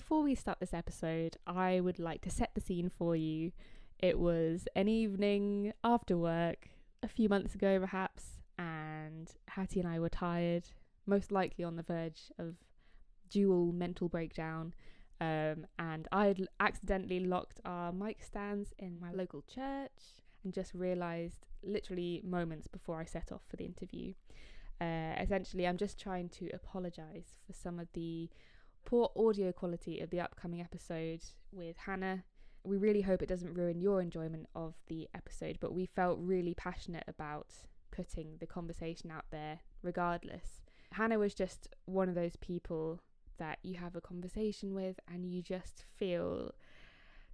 before we start this episode, I would like to set the scene for you. It was an evening after work, a few months ago perhaps, and Hattie and I were tired, most likely on the verge of dual mental breakdown, and I had accidentally locked our mic stands in my local church and just realised literally moments before I set off for the interview. Essentially, I'm just trying to apologise for some of the poor audio quality of the upcoming episode with Hannah. We really hope it doesn't ruin your enjoyment of the episode, but we felt really passionate about putting the conversation out there regardless. Hannah was just one of those people that you have a conversation with and you just feel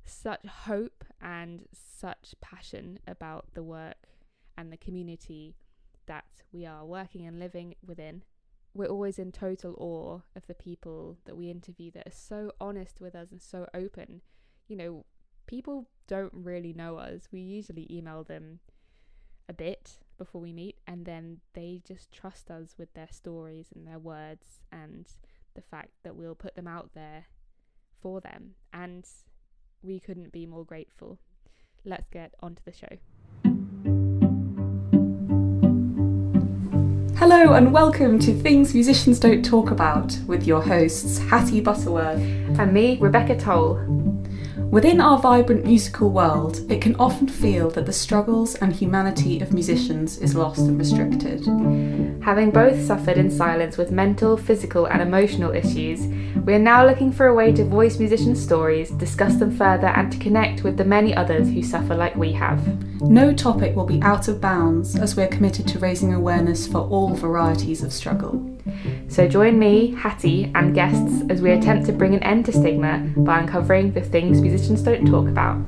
such hope and such passion about the work and the community that we are working and living within. We're always in total awe of the people that we interview that are so honest with us and so open. You know, people don't really know us. We usually email them a bit before we meet, and then they just trust us with their stories and their words and the fact that we'll put them out there for them. And we couldn't be more grateful. Let's get onto the show. Hello and welcome to Things Musicians Don't Talk About with your hosts Hattie Butterworth and me, Rebecca Toll. Within our vibrant musical world, it can often feel that the struggles and humanity of musicians is lost and restricted. Having both suffered in silence with mental, physical and emotional issues, we are now looking for a way to voice musicians' stories, discuss them further and to connect with the many others who suffer like we have. No topic will be out of bounds as we're committed to raising awareness for all varieties of struggle. So join me, Hattie and guests as we attempt to bring an end to stigma by uncovering the things musicians don't talk about.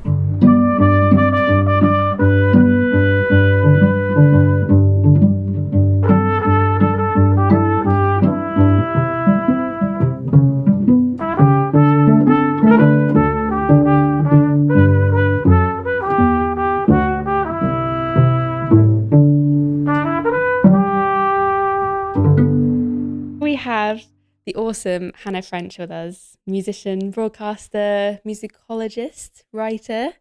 Have the awesome Hannah French with us, musician, broadcaster, musicologist, writer.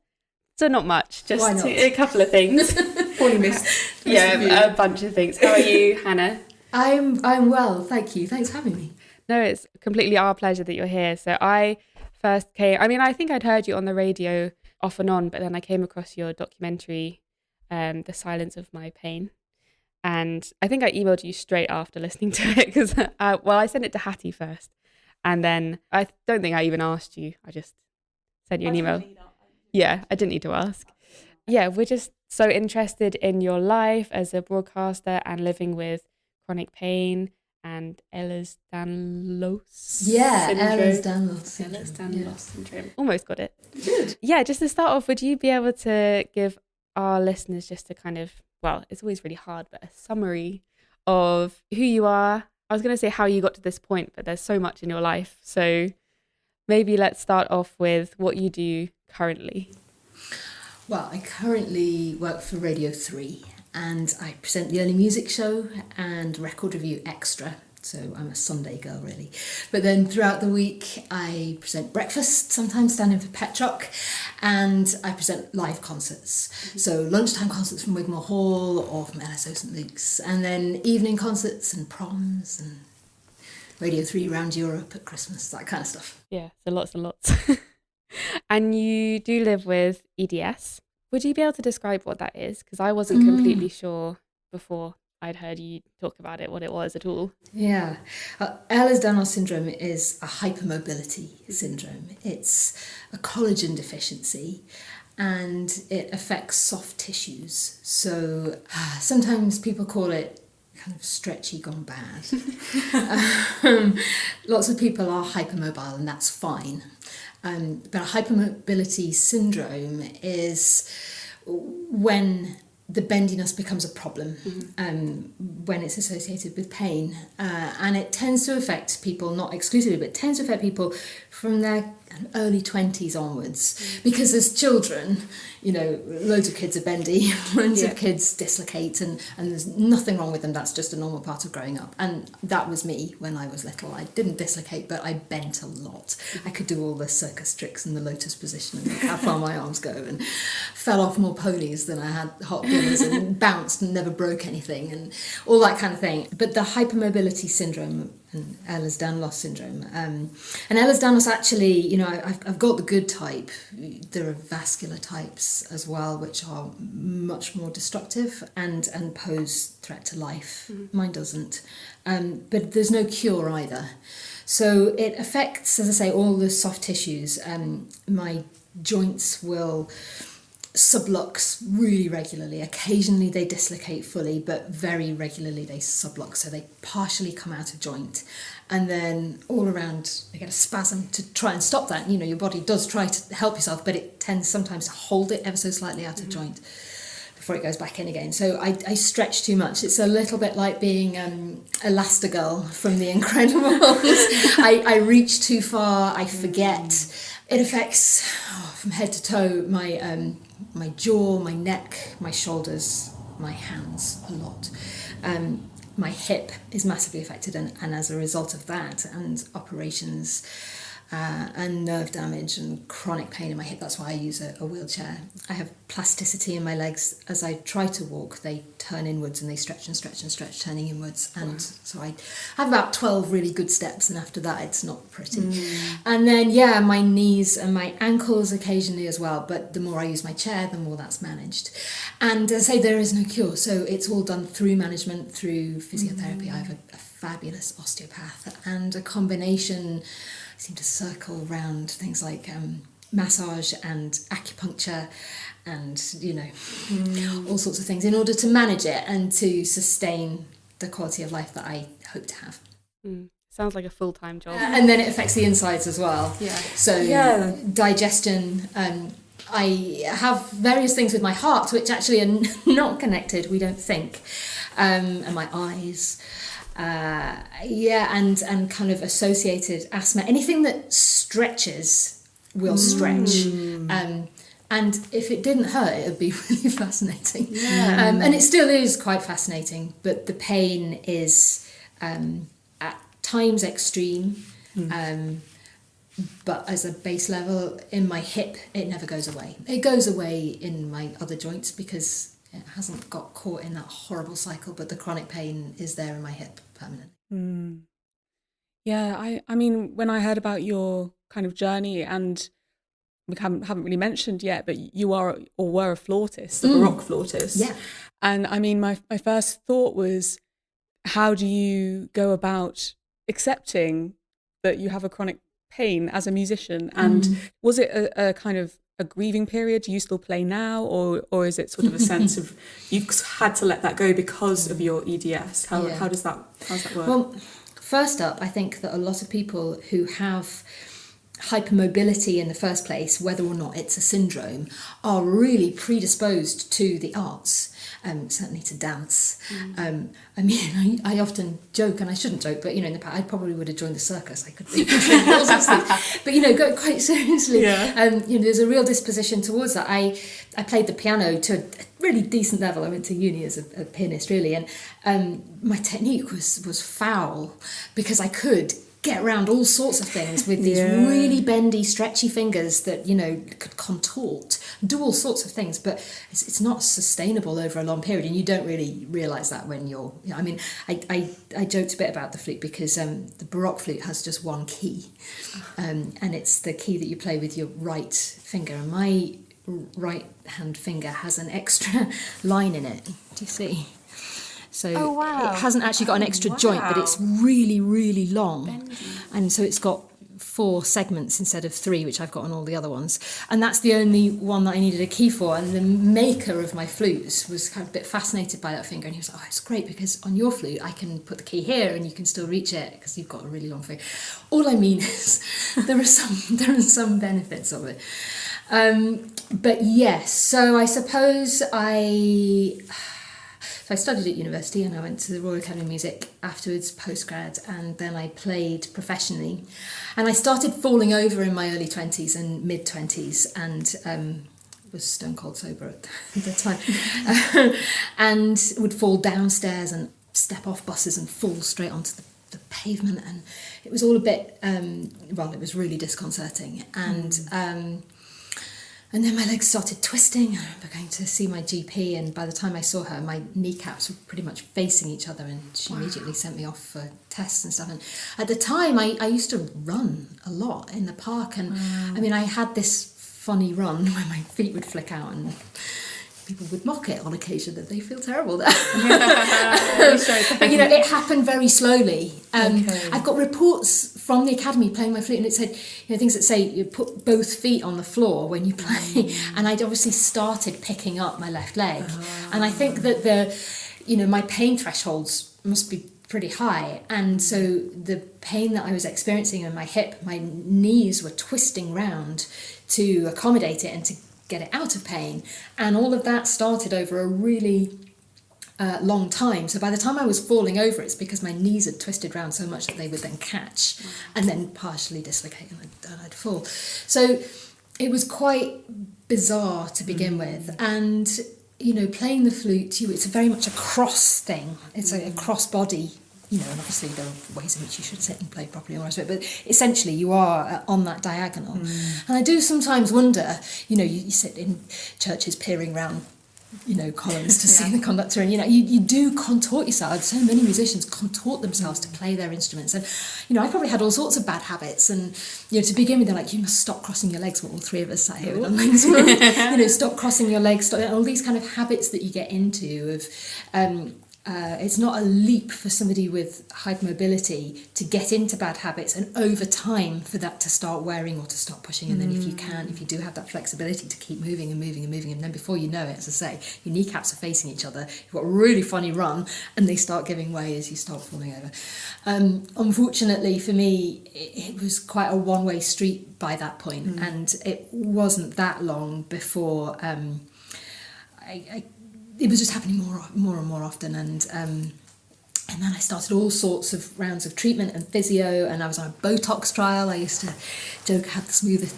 So not much, just a couple of things. Polymath. Yeah, a bunch of things. How are you, Hannah? I'm well, thank you. Thanks for having me. No, it's completely our pleasure that you're here. So I first I think I'd heard you on the radio off and on, but then I came across your documentary, The Silence of My Pain. And I think I emailed you straight after listening to it because, I sent it to Hattie first. And then I don't think I even asked you. I just sent you an email. Yeah, I didn't need to ask. Yeah, we're just so interested in your life as a broadcaster and living with chronic pain and Ehlers Danlos Syndrome. Ehlers Danlos Syndrome. Ehlers Danlos Syndrome. Almost got it. Good. Yeah, just to start off, would you be able to give our listeners just a kind of, it's always really hard, but a summary of who you are? I was going to say how you got to this point, but there's so much in your life. So maybe let's start off with what you do currently. Well, I currently work for Radio 3 and I present the Early Music Show and Record Review Extra. So I'm a Sunday girl, really. But then throughout the week, I present breakfast, sometimes standing for Petrock, and I present live concerts. So lunchtime concerts from Wigmore Hall or from LSO St Luke's, and then evening concerts and proms and Radio 3 around Europe at Christmas, that kind of stuff. Yeah, so lots and lots. And you do live with EDS. Would you be able to describe what that is? Because I wasn't completely sure before I'd heard you talk about it, what it was at all. Yeah. Ehlers Danlos Syndrome is a hypermobility syndrome. It's a collagen deficiency and it affects soft tissues. So sometimes people call it kind of stretchy gone bad. Lots of people are hypermobile and that's fine. But a hypermobility syndrome is when the bendiness becomes a problem when it's associated with pain. And it tends to affect people, not exclusively, but it tends to affect people from their early 20s onwards. Because as children, you know, loads of kids are bendy, loads of kids dislocate, and there's nothing wrong with them. That's just a normal part of growing up. And that was me when I was little. I didn't dislocate, but I bent a lot. I could do all the circus tricks and the lotus position and how far my arms go, and fell off more ponies than I had hot dinners, and bounced and never broke anything, and all that kind of thing. But the hypermobility syndrome and Ehlers Danlos Syndrome, and Ehlers Danlos, actually, you know, I've got the good type. There are vascular types as well, which are much more destructive and pose threat to life. Mine doesn't, but there's no cure either. So it affects, as I say, all the soft tissues. My joints will sublux really regularly. Occasionally they dislocate fully, but very regularly they sublux, so they partially come out of joint, and then all around they get a spasm to try and stop that. You know, your body does try to help yourself, but it tends sometimes to hold it ever so slightly out of joint before it goes back in again. So I stretch too much. It's a little bit like being Elastigirl from The Incredibles. I reach too far, I forget. It affects from head to toe my jaw, my neck, my shoulders, my hands a lot. My hip is massively affected, and as a result of that, and operations and nerve damage and chronic pain in my hip, that's why I use a wheelchair. I have plasticity in my legs. As I try to walk, they turn inwards and they stretch and stretch and stretch, turning inwards. And so I have about 12 really good steps, and after that it's not pretty. And then, my knees and my ankles occasionally as well, but the more I use my chair, the more that's managed. And as I say, there is no cure, so it's all done through management, through physiotherapy. I have a fabulous osteopath, and a combination. I seem to circle around things like massage and acupuncture and, all sorts of things in order to manage it and to sustain the quality of life that I hope to have. Sounds like a full-time job. And then it affects the insides as well. So digestion. I have various things with my heart which actually are not connected, we don't think, and my eyes. And kind of associated asthma. Anything that stretches will stretch. And if it didn't hurt, it would be really fascinating. And it still is quite fascinating, but the pain is at times extreme. But as a base level, in my hip, it never goes away. It goes away in my other joints because it hasn't got caught in that horrible cycle, but the chronic pain is there in my hip permanently. Yeah, I mean, when I heard about your kind of journey, and we haven't really mentioned yet, but you are or were a flautist, a Baroque flautist. Yeah. And I mean, my first thought was, how do you go about accepting that you have a chronic pain as a musician? And was it a kind of a grieving period? Do you still play now, or is it sort of a sense of you've had to let that go because of your EDS? How does that work? Well, first up, I think that a lot of people who have hypermobility in the first place, whether or not it's a syndrome, are really predisposed to the arts. Certainly to dance. I mean, I often joke, and I shouldn't joke, but in the past I probably would have joined the circus. I could be doing all sorts of things. But go quite seriously. There's a real disposition towards that. I played the piano to a really decent level. I went to uni as a pianist, really, and my technique was foul because I could get around all sorts of things with these really bendy, stretchy fingers that, could contort, do all sorts of things, but it's not sustainable over a long period, and you don't really realise that when you're... I mean, I joked a bit about the flute because the Baroque flute has just one key, and it's the key that you play with your right finger, and my right hand finger has an extra line in it. Do you see? So it hasn't actually got an extra joint, but it's really, really long. Bendy. And so it's got 4 segments instead of 3, which I've got on all the other ones. And that's the only one that I needed a key for. And the maker of my flutes was kind of a bit fascinated by that finger. And he was like, oh, it's great because on your flute, I can put the key here and you can still reach it because you've got a really long finger. All I mean is there are some benefits of it. But yes, so I suppose I studied at university and I went to the Royal Academy of Music afterwards, postgrad, and then I played professionally. And I started falling over in my early 20s and mid 20s and was stone cold sober at the time and would fall downstairs and step off buses and fall straight onto the pavement, and it was all a bit, it was really disconcerting. And then my legs started twisting. I remember going to see my GP, and by the time I saw her, my kneecaps were pretty much facing each other, and she immediately sent me off for tests and stuff. And at the time, I used to run a lot in the park, and I mean, I had this funny run where my feet would flick out, and people would mock it on occasion that they feel terrible there. But you know, it happened very slowly. I've got reports from the academy playing my flute, and it said, you know, things that say you put both feet on the floor when you play. And I'd obviously started picking up my left leg, and I think that my pain thresholds must be pretty high, and so the pain that I was experiencing in my hip, my knees were twisting round to accommodate it and to get it out of pain, and all of that started over a really long time. So by the time I was falling over, it's because my knees had twisted round so much that they would then catch and then partially dislocate, and I'd fall. So it was quite bizarre to begin with. And you know, playing the flute, it's very much a cross thing. It's a cross body, you know, and obviously there are ways in which you should sit and play properly and all the rest of it, but essentially you are on that diagonal. And I do sometimes wonder, you know, you sit in churches peering round, you know, columns to see the conductor, and you know, you do contort yourself. So many musicians contort themselves to play their instruments, and you know, I probably had all sorts of bad habits. And you know, to begin with, they're like, you must stop crossing your legs. Well, all three of us sat here with our legs. You know, stop crossing your legs. Stop, all these kind of habits that you get into of. It's not a leap for somebody with hypermobility to get into bad habits, and over time for that to start wearing or to start pushing. And then if you do have that flexibility to keep moving and moving and moving, and then before you know it, as I say, your kneecaps are facing each other, you've got a really funny run, and they start giving way as you start falling over. Unfortunately for me, it was quite a one-way street by that point, and it wasn't that long before it was just happening more and more often, and then I started all sorts of rounds of treatment and physio, and I was on a Botox trial. I used to joke I had the smoothest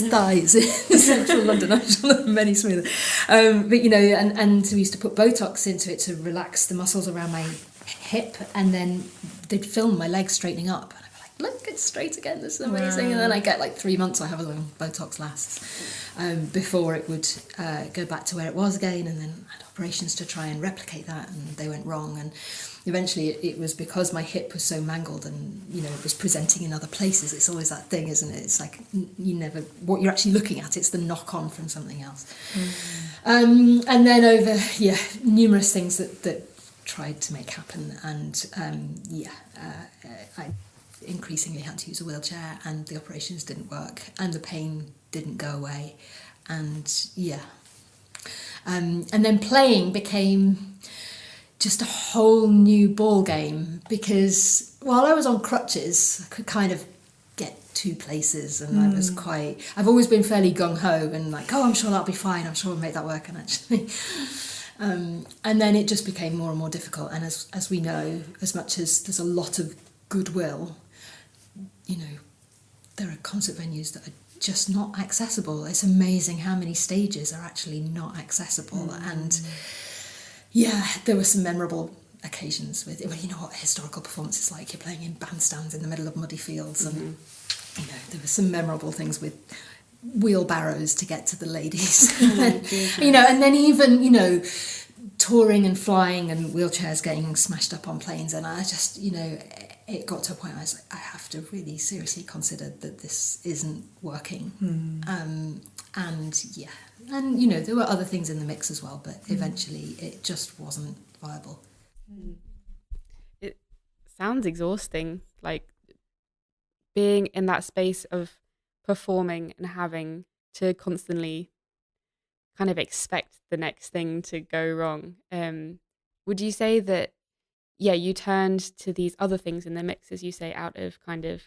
thighs in central London. I'm sure there are many smoother, but you know, and we used to put Botox into it to relax the muscles around my hip, and then they'd film my legs straightening up, and I'd be like, look, it's straight again, this is amazing. And then I get like 3 months, I have a long Botox lasts. Before it would go back to where it was again, and then I had operations to try and replicate that, and they went wrong. And eventually it was because my hip was so mangled, and you know, it was presenting in other places. It's always that thing, isn't it? It's like what you're actually looking at, it's the knock-on from something else. And then over numerous things that tried to make happen, and I increasingly had to use a wheelchair, and the operations didn't work, and the pain didn't go away, and and then playing became just a whole new ball game, because while I was on crutches, I could kind of get to places, and I was I've always been fairly gung-ho and like, oh, I'm sure that'll be fine, I'm sure we'll make that work, and actually and then it just became more and more difficult. And as we know, as much as there's a lot of goodwill, you know, there are concert venues that are just not accessible. It's amazing how many stages are actually not accessible. And there were some memorable occasions with it. Well, you know what a historical performance is like. You're playing in bandstands in the middle of muddy fields, and you know, there were some memorable things with wheelbarrows to get to the ladies. You know, and then even, you know, touring and flying and wheelchairs getting smashed up on planes, and I just, you know, it got to a point where I was like, I have to really seriously consider that this isn't working. And you know, there were other things in the mix as well, but eventually it just wasn't viable. It sounds exhausting, like being in that space of performing and having to constantly kind of expect the next thing to go wrong. Would you say that you turned to these other things in the mix, as you say, out of kind of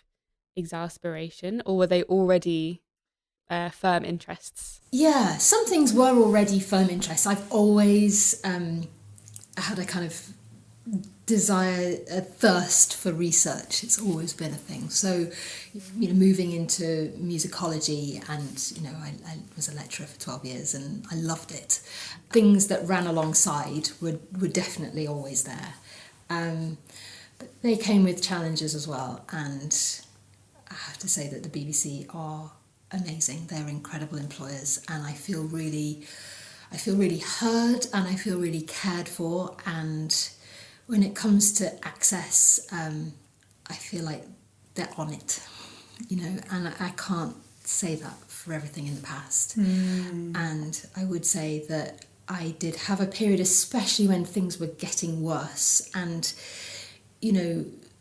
exasperation, or were they already firm interests? Yeah, some things were already firm interests. I've always had a kind of desire, a thirst for research. It's always been a thing. So, moving into musicology, and I was a lecturer for 12 years and I loved it. Things that ran alongside were definitely always there. But they came with challenges as well, and I have to say that the BBC are amazing. They're incredible employers, and I feel really heard, and I feel really cared for. And when it comes to access, I feel like they're on it, and I can't say that for everything in the past. And I would say that I did have a period, especially when things were getting worse, and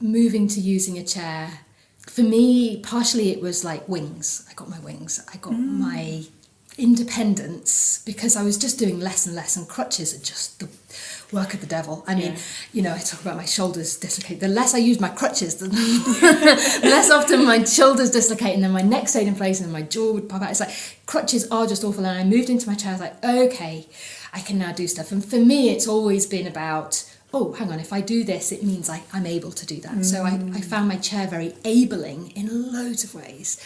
moving to using a chair, for me, partially it was like wings. I got my wings. I got my independence, because I was just doing less and less, and crutches are just the work of the devil. I mean, I talk about my shoulders dislocate. The less I use my crutches, the less often my shoulders dislocate, and then my neck stayed in place, and then my jaw would pop out. It's like crutches are just awful. And I moved into my chair. I was like, okay, I can now do stuff. And for me, it's always been about, oh, hang on, if I do this, it means I'm able to do that. So I found my chair very enabling in loads of ways.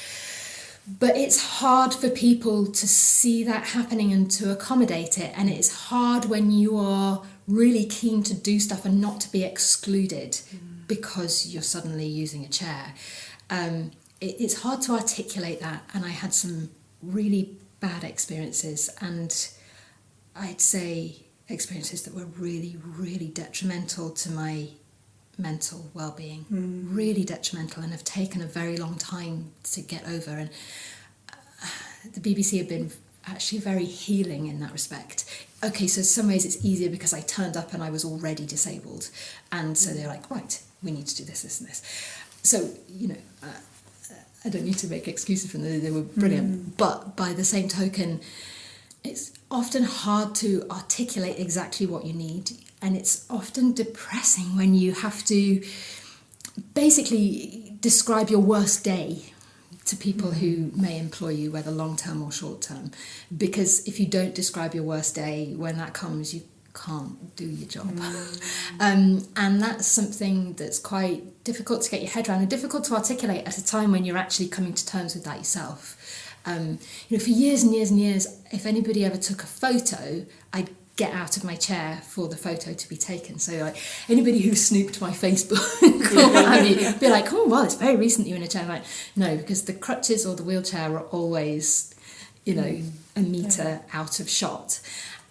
But it's hard for people to see that happening and to accommodate it. And it's hard when you are really keen to do stuff and not to be excluded because you're suddenly using a chair. It's hard to articulate that. And I had some really bad experiences, and I'd say experiences that were really, really detrimental to my mental well-being, really detrimental, and have taken a very long time to get over. And the BBC have been actually very healing in that respect. Okay, so in some ways it's easier because I turned up and I was already disabled, and so they're like, right, we need to do this, this and this. So, I don't need to make excuses for them, they were brilliant. But by the same token, it's often hard to articulate exactly what you need, and it's often depressing when you have to basically describe your worst day to people who may employ you, whether long-term or short-term. Because if you don't describe your worst day, when that comes, you can't do your job. And that's something that's quite difficult to get your head around and difficult to articulate at a time when you're actually coming to terms with that yourself. For years and years and years, if anybody ever took a photo, I'd get out of my chair for the photo to be taken. So like anybody who snooped my Facebook or what have you, be like, oh, well, it's very recent you're in a chair. I'm like, no, because the crutches or the wheelchair are always, a metre out of shot.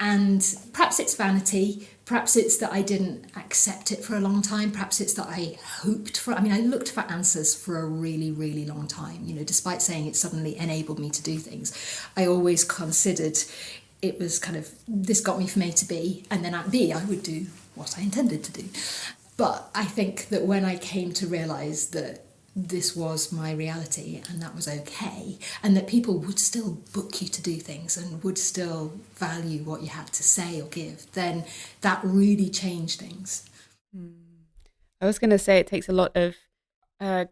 And perhaps it's vanity, perhaps it's that I didn't accept it for a long time, perhaps it's that I hoped for, I looked for answers for a really, really long time. Despite saying it suddenly enabled me to do things, I always considered it was kind of, this got me from A to B, and then at B I would do what I intended to do. But I think that when I came to realise that this was my reality and that was okay, and that people would still book you to do things and would still value what you had to say or give, then that really changed things. I was going to say it takes a lot of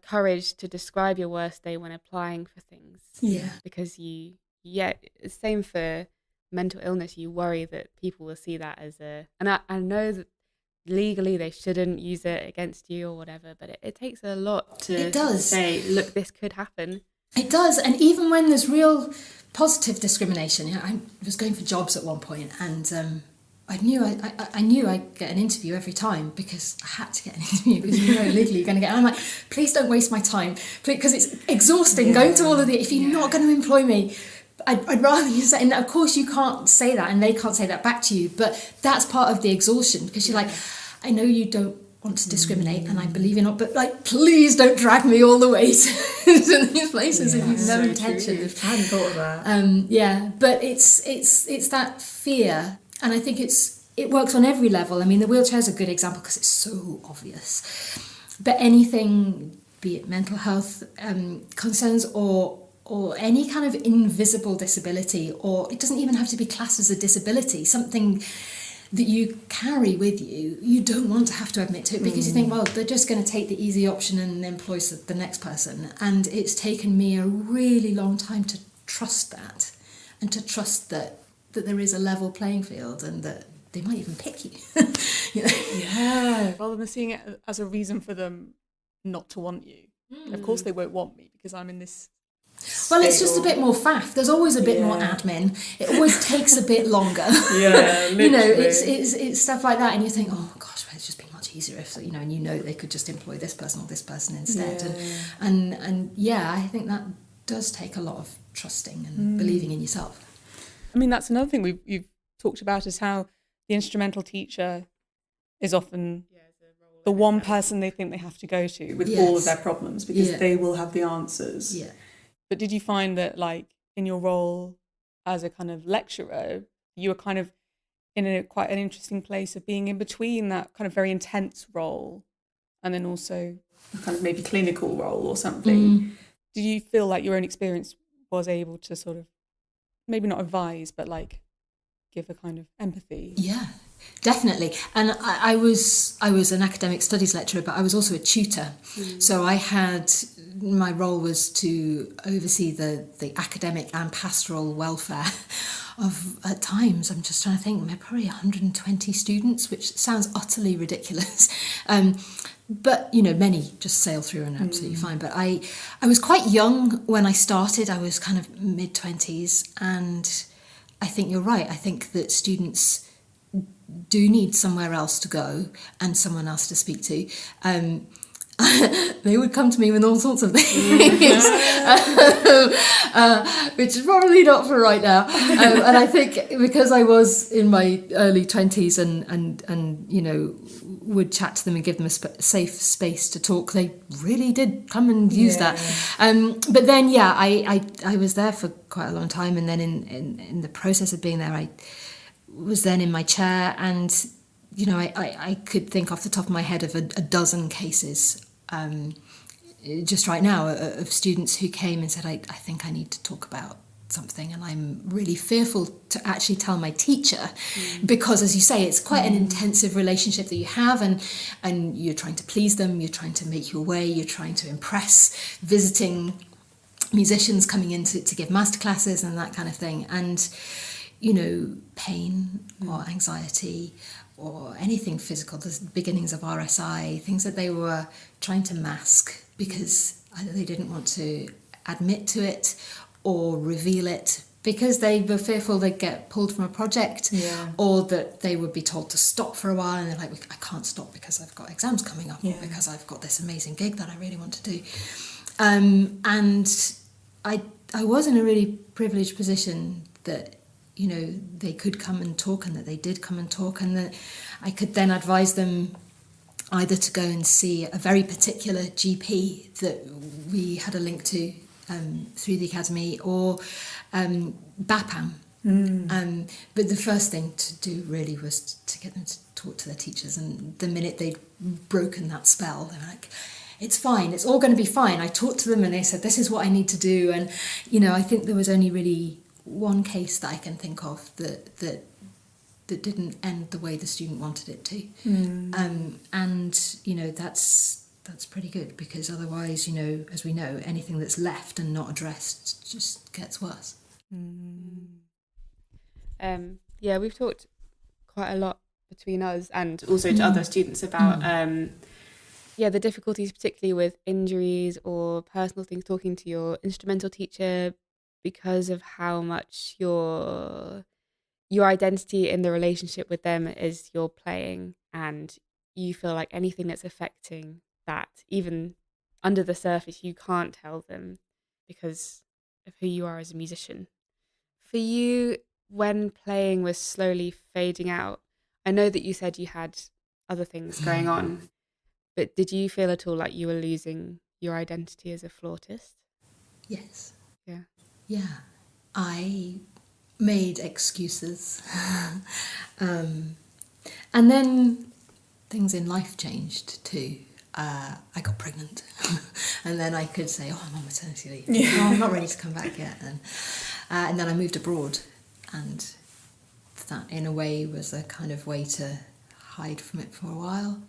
courage to describe your worst day when applying for things. Yeah. Because same for mental illness, you worry that people will see that as and I know that legally they shouldn't use it against you or whatever, but it takes a lot to say, look, this could happen. It does. And even when there's real positive discrimination, I was going for jobs at one point, and I knew I'd get an interview every time because I had to get an interview because legally you're going to get. And I'm like, please don't waste my time, because it's exhausting going to all of the. If you're not going to employ me, I'd rather you say. And of course you can't say that, and they can't say that back to you. But that's part of the exhaustion, because you're like, I know you don't want to discriminate, and I believe you're not, but please don't drag me all the way to these places if you've no intention. I hadn't thought of that. But it's that fear. And I think it works on every level. The wheelchair is a good example because it's so obvious. But anything, be it mental health concerns or any kind of invisible disability, or it doesn't even have to be classed as a disability, something that you carry with you, you don't want to have to admit to it because you think, well, they're just going to take the easy option and employ the next person. And it's taken me a really long time to trust that, and to trust that there is a level playing field and that they might even pick you. You know? Yeah, rather than seeing it as a reason for them not to want you. Of course they won't want me because I'm in this. Well, it's just a bit more faff. There's always a bit more admin. It always takes a bit longer. Yeah, literally. You know, it's stuff like that, and you think, oh gosh, well, it's just been much easier if, you know, and you know they could just employ this person or this person instead. Yeah. And yeah, I think that does take a lot of trusting and believing in yourself. I mean, that's another thing you've talked about, is how the instrumental teacher is often the one person they think they have to go to with all of their problems, because they will have the answers. Yeah. But did you find that, like, in your role as a kind of lecturer, you were kind of in a quite an interesting place of being in between that kind of very intense role and then also kind of maybe clinical role or something? Did you feel like your own experience was able to sort of maybe not advise, but like give a kind of empathy? Yeah, definitely. And I was an academic studies lecturer, but I was also a tutor. So my role was to oversee the academic and pastoral welfare of, at times, I'm just trying to think, probably 120 students, which sounds utterly ridiculous. But, you know, many just sail through and are absolutely fine. But I was quite young when I started. I was kind of mid-20s, and I think you're right. I think that students do need somewhere else to go and someone else to speak to. They would come to me with all sorts of things, which is probably not for right now. And I think because I was in my early 20s and you know, would chat to them and give them a safe space to talk, they really did come and use that. But then, yeah, I was there for quite a long time, and then in the process of being there, I was then in my chair, and you know, I could think off the top of my head of a dozen cases just right now of students who came and said, I think I need to talk about something, and I'm really fearful to actually tell my teacher because, as you say, it's quite an intensive relationship that you have, and you're trying to please them, you're trying to make your way, you're trying to impress visiting musicians coming in to give masterclasses and that kind of thing. And you know, pain or anxiety or anything physical, the beginnings of RSI, things that they were trying to mask because either they didn't want to admit to it or reveal it because they were fearful they'd get pulled from a project, or that they would be told to stop for a while, and they're like, I can't stop because I've got exams coming up, or because I've got this amazing gig that I really want to do. And I was in a really privileged position that, you know, they could come and talk, and that they did come and talk, and that I could then advise them either to go and see a very particular GP that we had a link to through the academy, or BAPAM. But the first thing to do really was to get them to talk to their teachers, and the minute they'd broken that spell, they were like, it's fine, it's all going to be fine. I talked to them and they said, this is what I need to do. And, you know, I think there was only really one case that I can think of that didn't end the way the student wanted it to. And, you know, that's pretty good, because otherwise, you know, as we know, anything that's left and not addressed just gets worse. Yeah, we've talked quite a lot between us and also to other students about the difficulties, particularly with injuries or personal things, talking to your instrumental teacher, because of how much your identity in the relationship with them is your playing, and you feel like anything that's affecting that, even under the surface, you can't tell them because of who you are as a musician. For you, when playing was slowly fading out, I know that you said you had other things going on, but did you feel at all like you were losing your identity as a flautist? Yes. Yeah. I made excuses. And then things in life changed too. I got pregnant, and then I could say, I'm on maternity leave. Oh, I'm not ready to come back yet. And then I moved abroad, and that in a way was a kind of way to hide from it for a while.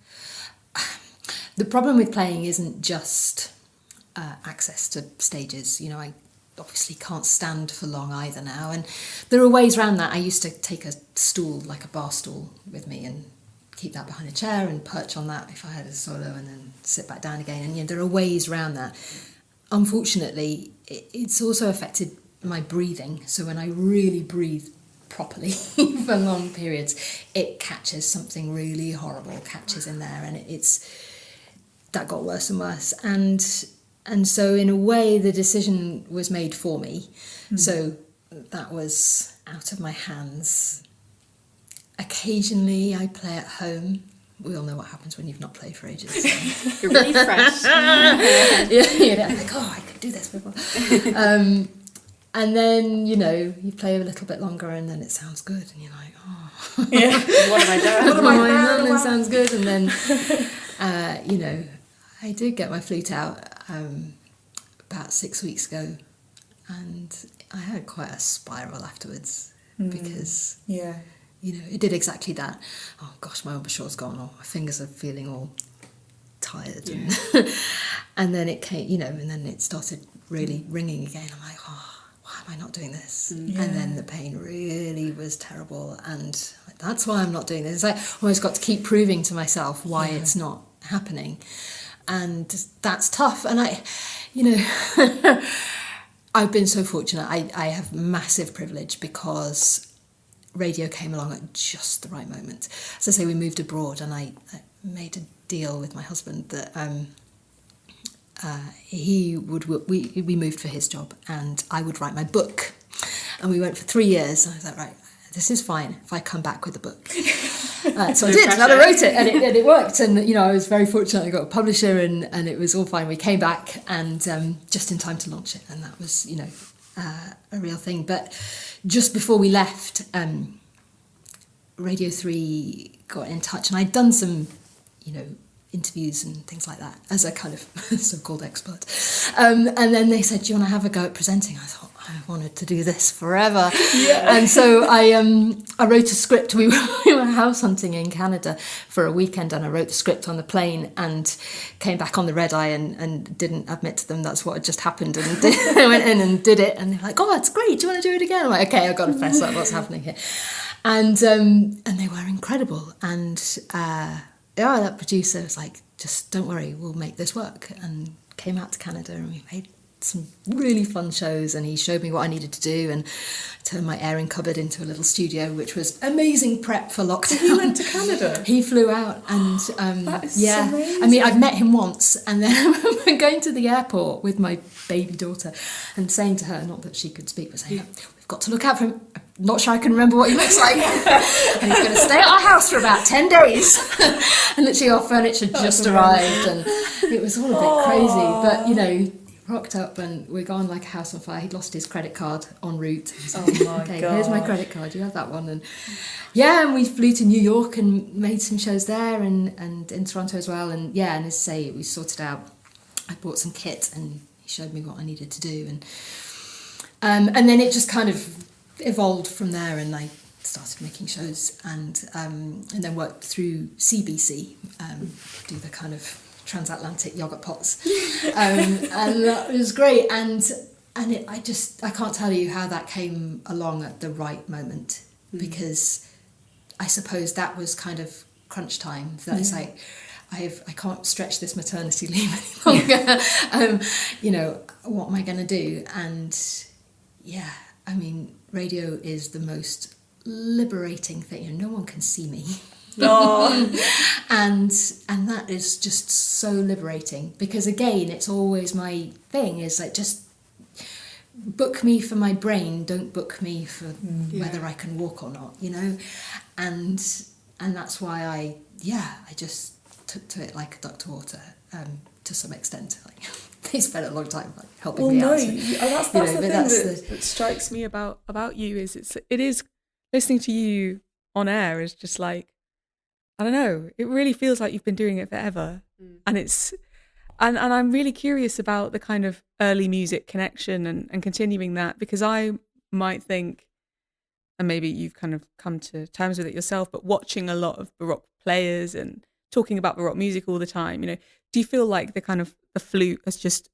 The problem with playing isn't just access to stages. You know, obviously can't stand for long either now. And there are ways around that. I used to take a stool, like a bar stool, with me and keep that behind a chair and perch on that if I had a solo, and then sit back down again. And there are ways around that. Unfortunately, it's also affected my breathing. So when I really breathe properly for long periods, it catches something really horrible, catches in there, and that got worse and worse. And so in a way, the decision was made for me. So that was out of my hands. Occasionally I play at home. We all know what happens when you've not played for ages. So. You're really fresh. Yeah, I'm like, I could do this before. And then, you play a little bit longer and then it sounds good. And you're like, yeah. What am I doing? What am I doing? And it sounds good. And then, I did get my flute out about 6 weeks ago. And I had quite a spiral afterwards because, it did exactly that. Oh, gosh, my embouchure's gone. Or my fingers are feeling all tired. Yeah. And then it came, and then it started really ringing again. I'm like, why am I not doing this? And then the pain really was terrible, and that's why I'm not doing this. It's like I almost got to keep proving to myself why it's not happening, and that's tough. And I've been so fortunate. I have massive privilege because radio came along at just the right moment. As I say, we moved abroad, and I made a deal with my husband that we moved for his job, and I would write my book. And we went for 3 years. And I was like, right, this is fine if I come back with a book. So I did, and I wrote it, and it worked. And I was very fortunate. I got a publisher, and it was all fine. We came back, and just in time to launch it, and that was a real thing. But just before we left, Radio 3 got in touch, and I'd done some interviews and things like that as a kind of so-called expert, and then they said, do you want to have a go at presenting? I thought, I wanted to do this forever. And so I wrote a script. We were house hunting in Canada for a weekend, and I wrote the script on the plane and came back on the red eye and didn't admit to them that's what had just happened, and I went in and did it, and they're like, oh, that's great, do you want to do it again? I'm like, okay, I've got to fess up what's happening here. And they were incredible, and that producer was like, just don't worry, we'll make this work, and came out to Canada, and we made some really fun shows, and he showed me what I needed to do, and I turned my airing cupboard into a little studio, which was amazing prep for lockdown. He went to Canada? He flew out, and that is so amazing. I mean, I've met him once, and then I remember going to the airport with my baby daughter and saying to her, not that she could speak, but saying, we've got to look out for him. I'm not sure I can remember what he looks like. And he's going to stay at our house for about 10 days. And literally our furniture just arrived, and it was all a bit crazy. But, he rocked up, and we're gone like a house on fire. He'd lost his credit card en route. Oh my okay, God. Here's my credit card. You have that one. And and we flew to New York and made some shows there, and in Toronto as well. And and as I say, we sorted out. I bought some kit, and he showed me what I needed to do, and then it just kind of evolved from there, and I started making shows, and then worked through CBC, do the kind of transatlantic yogurt pots, and that was great, and I can't tell you how that came along at the right moment, because I suppose that was kind of crunch time. That it's like I can't stretch this maternity leave any longer. What am I going to do? And I mean, radio is the most liberating thing. No one can see me. Oh. and that is just so liberating, because again, it's always my thing is like, just book me for my brain, don't book me for whether I can walk or not, and that's why I just took to it like a duck to water, to some extent. Like, they spent a long time helping me out. That's the thing that strikes me about you is it is listening to you on air is just like, I don't know, it really feels like you've been doing it forever. And it's and I'm really curious about the kind of early music connection and continuing that, because I might think, and maybe you've kind of come to terms with it yourself, but watching a lot of Baroque players and talking about Baroque music all the time, do you feel like the flute has just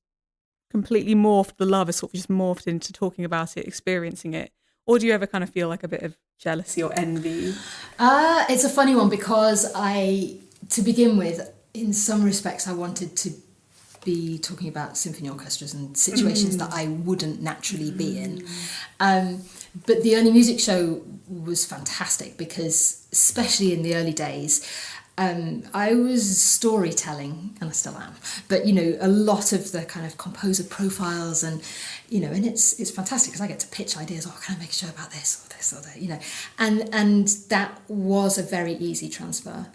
completely morphed, the love has sort of just morphed into talking about it, experiencing it? Or do you ever kind of feel like a bit of jealousy or envy? It's a funny one because to begin with, in some respects, I wanted to be talking about symphony orchestras and situations that I wouldn't naturally be in. But the early music show was fantastic because, especially in the early days, I was storytelling, and I still am, but a lot of the kind of composer profiles, and and it's fantastic because I get to pitch ideas. Oh, can I make a show about this or this or that? And that was a very easy transfer.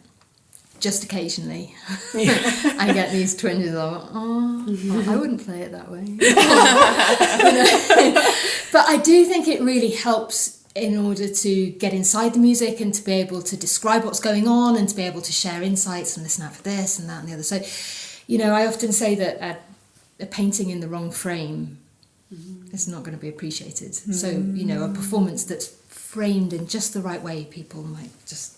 Just occasionally, I get these twinges of, I wouldn't play it that way. But I do think it really helps in order to get inside the music and to be able to describe what's going on and to be able to share insights and listen out for this and that and the other. So, I often say that a painting in the wrong frame is not going to be appreciated. So, a performance that's framed in just the right way, people might just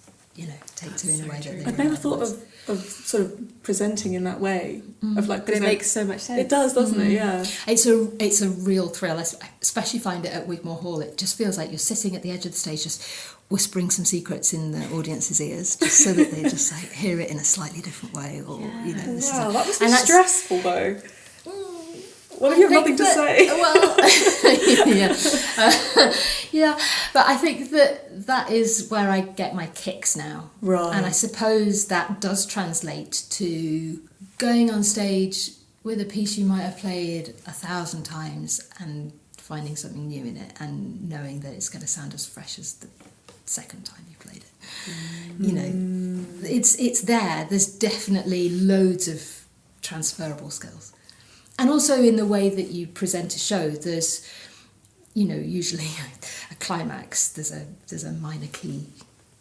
take to in a way that they I've never thought of sort of presenting in that way. Of like, but it makes so much sense. It does, doesn't it? Yeah. It's a real thrill. I especially find it at Wigmore Hall. It just feels like you're sitting at the edge of the stage, just whispering some secrets in the audience's ears, just so that they just like hear it in a slightly different way. Or this Wow, is that must be stressful though. What if you have nothing to say? Well, yeah, but I think that is where I get my kicks now. Right. And I suppose that does translate to going on stage with a piece you might have played 1,000 times and finding something new in it and knowing that it's going to sound as fresh as the second time you played it. It's there. There's definitely loads of transferable skills. And also in the way that you present a show, there's, usually a climax, there's a minor key,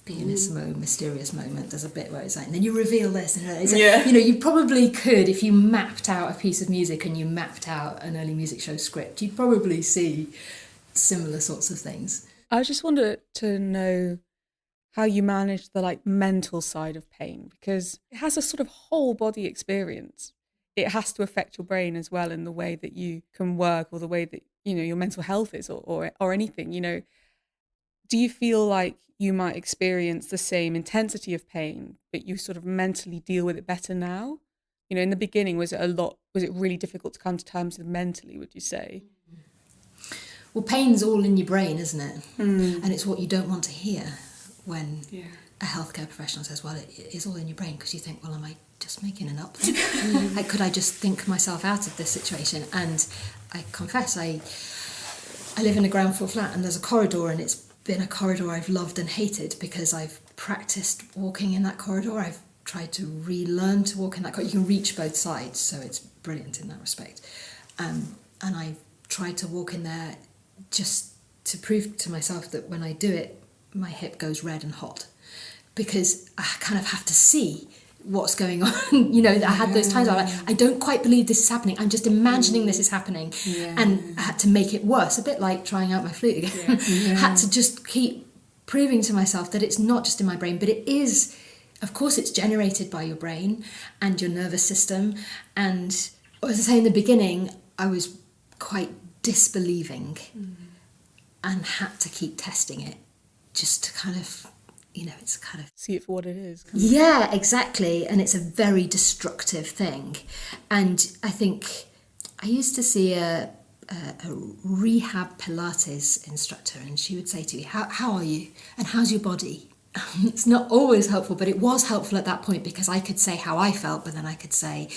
pianissimo, mysterious moment, there's a bit where it's like, and then you reveal this, and it's like, you probably could, if you mapped out a piece of music and you mapped out an early music show script, you'd probably see similar sorts of things. I just wanted to know how you manage the mental side of pain, because it has a sort of whole body experience. It has to affect your brain as well in the way that you can work or the way that, your mental health is or anything, Do you feel like you might experience the same intensity of pain, but you sort of mentally deal with it better now? In the beginning, was it really difficult to come to terms with mentally, would you say? Well, pain's all in your brain, isn't it? And it's what you don't want to hear when a healthcare professional says, well, it is all in your brain, because you think, well, am I just making it up? Could I just think myself out of this situation? And I confess, I live in a ground floor flat and there's a corridor, and it's been a corridor I've loved and hated because I've practiced walking in that corridor. I've tried to relearn to walk in that corridor. You can reach both sides, so it's brilliant in that respect. And I've tried to walk in there just to prove to myself that when I do it, my hip goes red and hot, because I kind of have to see what's going on. I had those times where I'm like, I don't quite believe this is happening. I'm just imagining this is happening. And I had to make it worse, a bit like trying out my flute again. Had to just keep proving to myself that it's not just in my brain, but it is, of course, it's generated by your brain and your nervous system. And as I say in the beginning, I was quite disbelieving and had to keep testing it just to kind of, it's kind of... see it for what it is. Yeah, exactly. And it's a very destructive thing. And I think I used to see a rehab Pilates instructor, and she would say to me, how are you? And how's your body? It's not always helpful, but it was helpful at that point, because I could say how I felt, but then I could say,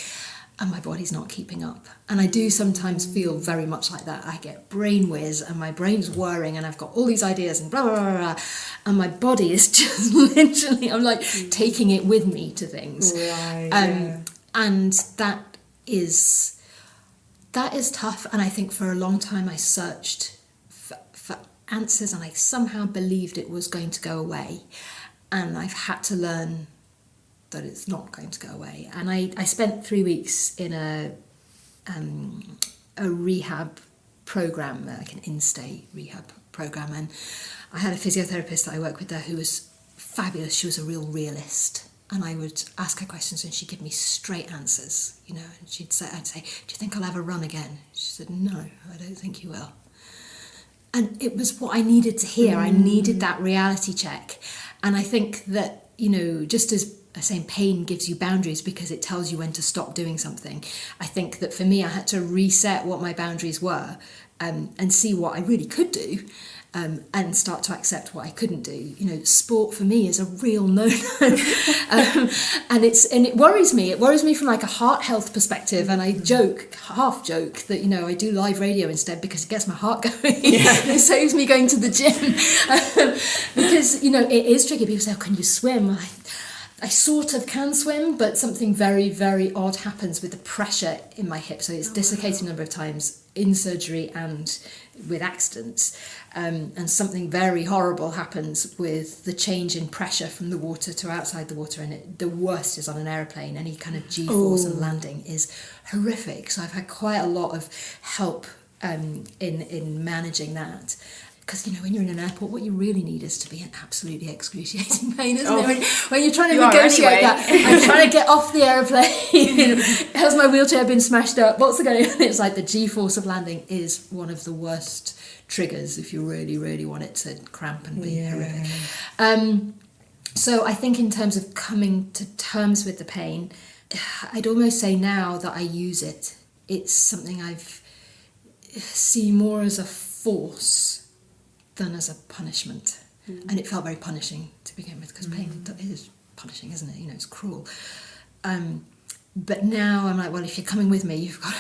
and my body's not keeping up. And I do sometimes feel very much like that. I get brain whiz and my brain's whirring and I've got all these ideas and blah, blah, blah, blah. And my body is just literally, I'm like taking it with me to things. Right, And that is tough. And I think for a long time I searched for answers, and I somehow believed it was going to go away. And I've had to learn that it's not going to go away. And I spent 3 weeks in a rehab program, like an in-stay rehab program, and I had a physiotherapist that I work with there who was fabulous. She was a real realist. and I would ask her questions and she'd give me straight answers, you know, and I'd say, do you think I'll ever run again? She said, no, I don't think you will. And it was what I needed to hear. I needed that reality check. And I think that, you know, just as I say, pain gives you boundaries because it tells you when to stop doing something. I think that for me, I had to reset what my boundaries were, and see what I really could do, and start to accept what I couldn't do. You know, sport for me is a real no-no. And it worries me. It worries me from like a heart health perspective. And I half joke that, you know, I do live radio instead because it gets my heart going. It saves me going to the gym. Because, you know, it is tricky. People say, oh, can you swim? I sort of can swim, but something very, very odd happens with the pressure in my hip. So it's dislocated a number of times in surgery and with accidents. And something very horrible happens with the change in pressure from the water to outside the water. And the worst is on an aeroplane. Any kind of G-force and landing is horrific. So I've had quite a lot of help in managing that. Because, you know, when you're in an airport, what you really need is to be in absolutely excruciating pain, isn't it? When you're trying to negotiate that, I'm trying to get off the aeroplane. Has my wheelchair been smashed up? What's going on? It's like the G-force of landing is one of the worst triggers if you really, really want it to cramp and be horrific. So I think in terms of coming to terms with the pain, I'd almost say now that I use it, it's something I've see more as a force than as a punishment. And it felt very punishing to begin with, because pain is punishing, isn't it? You know, it's cruel. But now I'm like, well, if you're coming with me, you've got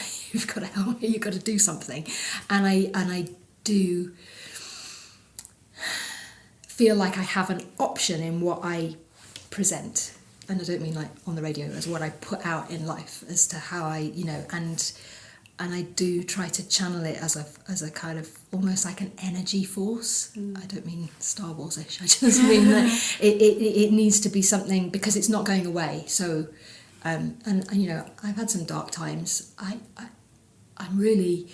to help me. You've got to do something. And I do feel like I have an option in what I present, and I don't mean like on the radio, as what I put out in life, as to how I, you know, and I do try to channel it as a kind of almost like an energy force. I don't mean Star Wars-ish. I just mean that it needs to be something, because it's not going away. So, and you know, I've had some dark times. I'm really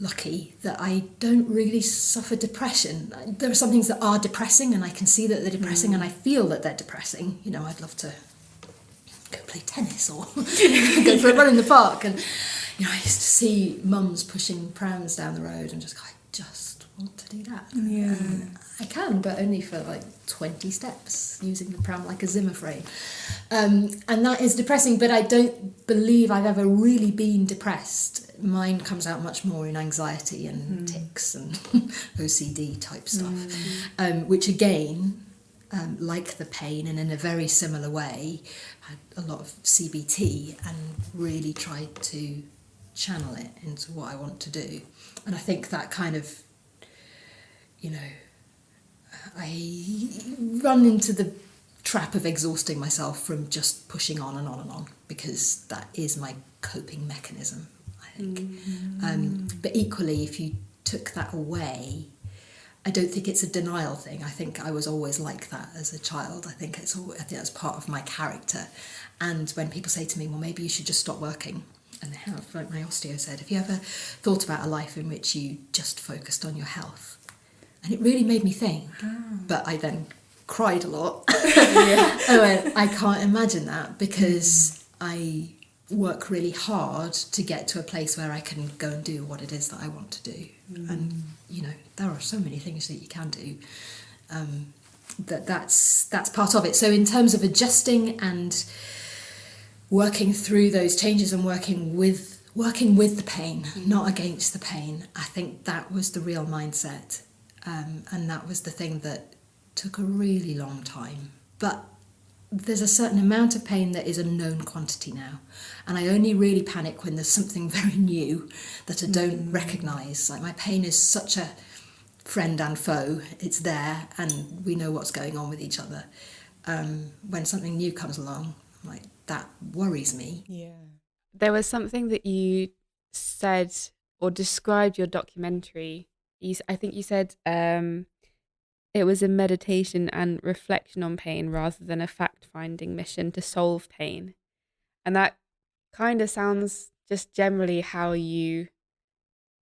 lucky that I don't really suffer depression. There are some things that are depressing, and I can see that they're depressing, and I feel that they're depressing. You know, I'd love to go play tennis or go for a run in the park, and you know, I used to see mums pushing prams down the road and just go, I just want to do that. Yeah. I can, but only for like 20 steps, using the pram like a Zimmer frame. And that is depressing, but I don't believe I've ever really been depressed. Mine comes out much more in anxiety and tics and OCD type stuff, which again, like the pain, and in a very similar way, had a lot of CBT and really tried to channel it into what I want to do. And I think that kind of, you know, I run into the trap of exhausting myself from just pushing on and on and on, because that is my coping mechanism, I think. But equally, if you took that away, I don't think it's a denial thing. I think I was always like that as a child. I think that's part of my character. And when people say to me, well, maybe you should just stop working, and they have, like my osteo said, have you ever thought about a life in which you just focused on your health? And it really made me think. But I then cried a lot. I went, I can't imagine that, because I work really hard to get to a place where I can go and do what it is that I want to do. And, you know, there are so many things that you can do. That's part of it. So in terms of adjusting and working through those changes and working with the pain, not against the pain, I think that was the real mindset. And that was the thing that took a really long time. But there's a certain amount of pain that is a known quantity now. And I only really panic when there's something very new that I don't recognise. Like, my pain is such a friend and foe. It's there, and we know what's going on with each other. When something new comes along, I'm like, that worries me. Yeah. There was something that you said or described your documentary. I think you said it was a meditation and reflection on pain rather than a fact-finding mission to solve pain. And that kind of sounds just generally how you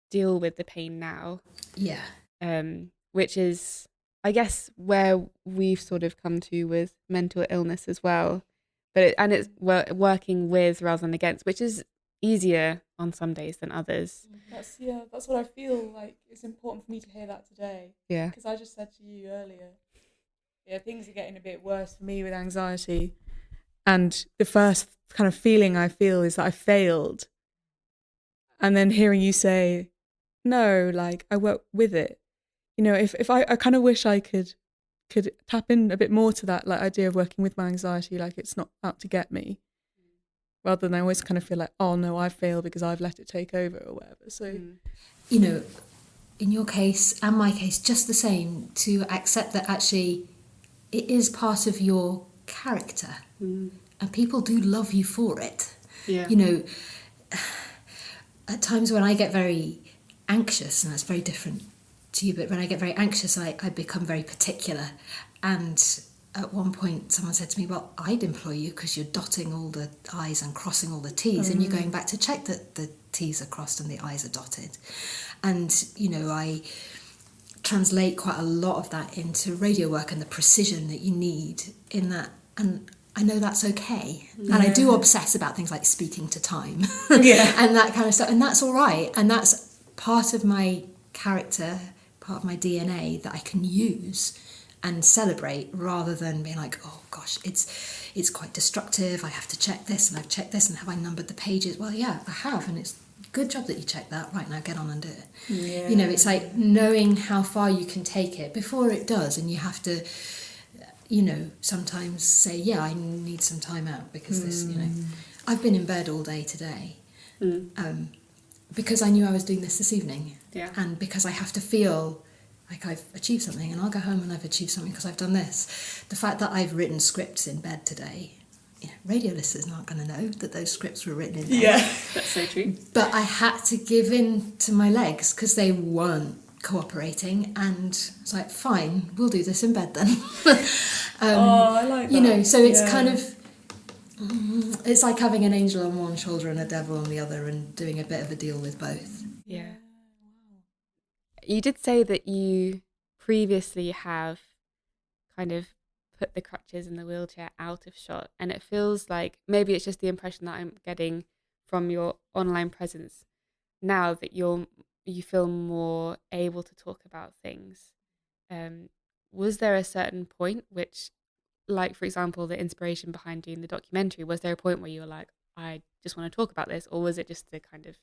deal with the pain now. Yeah. Which is I guess where we've sort of come to with mental illness as well, but it's working with rather than against, which is easier on some days than others. That's what I feel like. It's important for me to hear that today. Yeah. Because I just said to you earlier, things are getting a bit worse for me with anxiety. And the first kind of feeling I feel is that I failed. And then hearing you say, no, like I work with it. You know, if I kind of wish I could tap in a bit more to that like idea of working with my anxiety, like it's not out to get me. Rather than I always kind of feel like, oh no, I failed because I've let it take over or whatever. So, you know, in your case and my case, just the same, to accept that actually it is part of your character and people do love you for it. Yeah. You know, at times when I get very anxious, and that's very different to you, but when I get very anxious, I become very particular. And at one point someone said to me, well, I'd employ you because you're dotting all the I's and crossing all the T's and you're going back to check that the T's are crossed and the I's are dotted. And, you know, I translate quite a lot of that into radio work and the precision that you need in that. And I know that's okay. And I do obsess about things like speaking to time and that kind of stuff. And that's all right. And that's part of my character, part of my DNA that I can use and celebrate, rather than being like, oh gosh, it's quite destructive, I have to check this and I've checked this and have I numbered the pages? Well, yeah, I have, and it's good job that you checked that. Right, now get on and do it. You know, it's like knowing how far you can take it before it does, and you have to, you know, sometimes say, yeah, I need some time out because this, you know, I've been in bed all day today because I knew I was doing this evening, and because I have to feel like I've achieved something, and I'll go home and I've achieved something because I've done this. The fact that I've written scripts in bed today, you know, radio listeners aren't going to know that those scripts were written in bed. Yeah, that's so true. But I had to give in to my legs because they weren't cooperating, and it's like, fine, we'll do this in bed then. I like that. You know, so it's kind of, it's like having an angel on one shoulder and a devil on the other, and doing a bit of a deal with both. Yeah. You did say that you previously have kind of put the crutches and the wheelchair out of shot, and it feels like maybe it's just the impression that I'm getting from your online presence now that you feel more able to talk about things. Was there a certain point which, like for example, the inspiration behind doing the documentary, was there a point where you were like, I just want to talk about this, or was it just the kind of...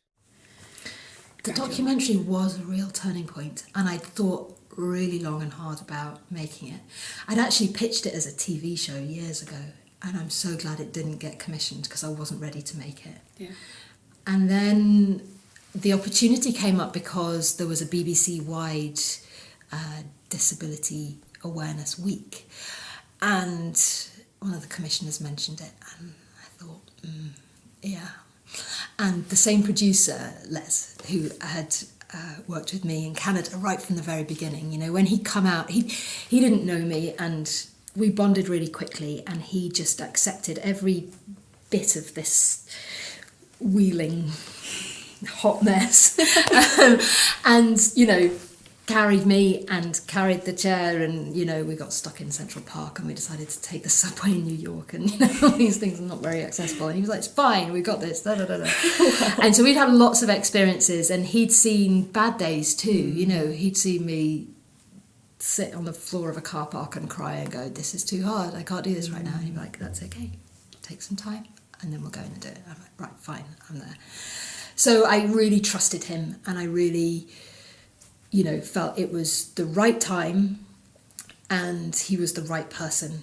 The documentary was a real turning point, and I'd thought really long and hard about making it. I'd actually pitched it as a TV show years ago, and I'm so glad it didn't get commissioned because I wasn't ready to make it. Yeah. And then the opportunity came up because there was a BBC-wide Disability Awareness Week, and one of the commissioners mentioned it, and I thought, yeah. And the same producer, Les, who had worked with me in Canada right from the very beginning, you know, when he'd come out, he didn't know me, and we bonded really quickly, and he just accepted every bit of this wheeling hot mess and, you know, carried me and carried the chair, and, you know, we got stuck in Central Park and we decided to take the subway in New York, and, you know, all these things are not very accessible, and he was like, it's fine, we got this, da da da da. And so we'd had lots of experiences, and he'd seen bad days too, you know, he'd seen me sit on the floor of a car park and cry and go, this is too hard, I can't do this right now, and he'd be like, that's okay, take some time and then we'll go in and do it. I'm like, right, fine, I'm there. So I really trusted him, and I really, you know, felt it was the right time and he was the right person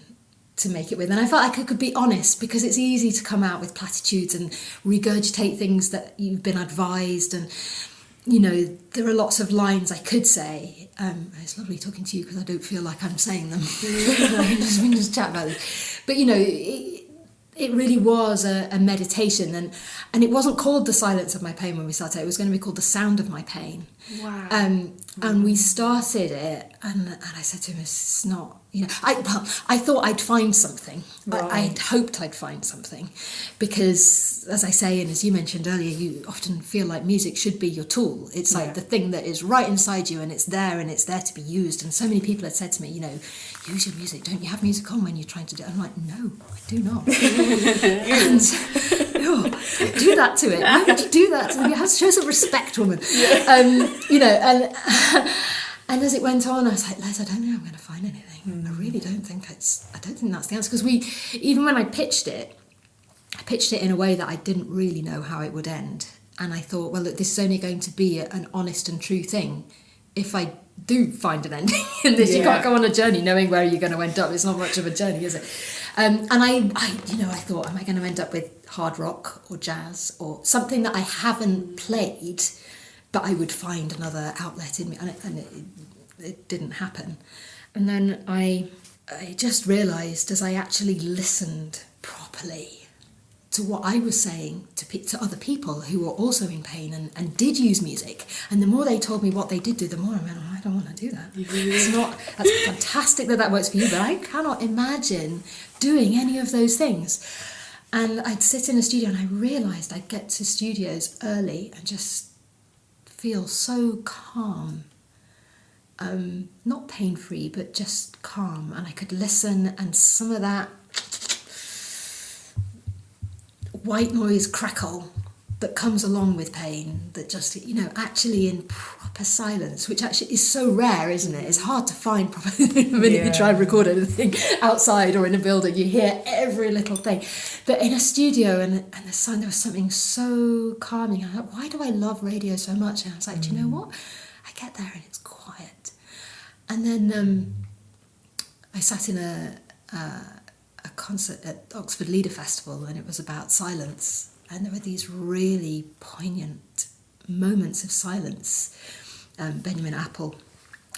to make it with. And I felt like I could be honest, because it's easy to come out with platitudes and regurgitate things that you've been advised, and, you know, there are lots of lines I could say. It's lovely talking to you because I don't feel like I'm saying them. We can just chat about this. But, you know, it really was a meditation, and it wasn't called The Silence of My Pain when we started. It was going to be called The Sound of My Pain. Wow. And we started it, and I said to him, it's not, I thought I'd find something. Right. I'd hoped I'd find something, because, as I say, and as you mentioned earlier, you often feel like music should be your tool. It's like the thing that is right inside you, and it's there to be used. And so many people had said to me, use your music. Don't you have music on when you're trying to do it? I'm like, no, I do not. And do that to it. Why would you do that to them? You have to show some respect, woman. And as it went on, I was like, Les, I don't think I'm going to find anything. I really don't think that's the answer. Because even when I pitched it in a way that I didn't really know how it would end. And I thought, well, look, this is only going to be an honest and true thing if I do find an ending in this. You can't go on a journey knowing where you're going to end up. It's not much of a journey, is it? And I thought, am I going to end up with hard rock or jazz or something that I haven't played, but I would find another outlet in me, and it didn't happen. And then I just realised, as I actually listened properly to what I was saying to other people who were also in pain and did use music, and the more they told me what they did do, the more I went, I don't want to do that. That's fantastic that works for you, but I cannot imagine doing any of those things. And I'd sit in a studio, and I realised I'd get to studios early and just feel so calm. Not pain-free, but just calm, and I could listen, and some of that white noise crackle that comes along with pain, that just, actually in proper silence, which actually is so rare, isn't it? It's hard to find proper. The minute you try and record anything outside or in a building, you hear every little thing. But in a studio and the sound, there was something so calming. I'm like, why do I love radio so much? And I was like, do you know what? I get there and it's quiet. And then I sat in a concert at Oxford Leader Festival, and it was about silence, and there were these really poignant moments of silence. Benjamin Apple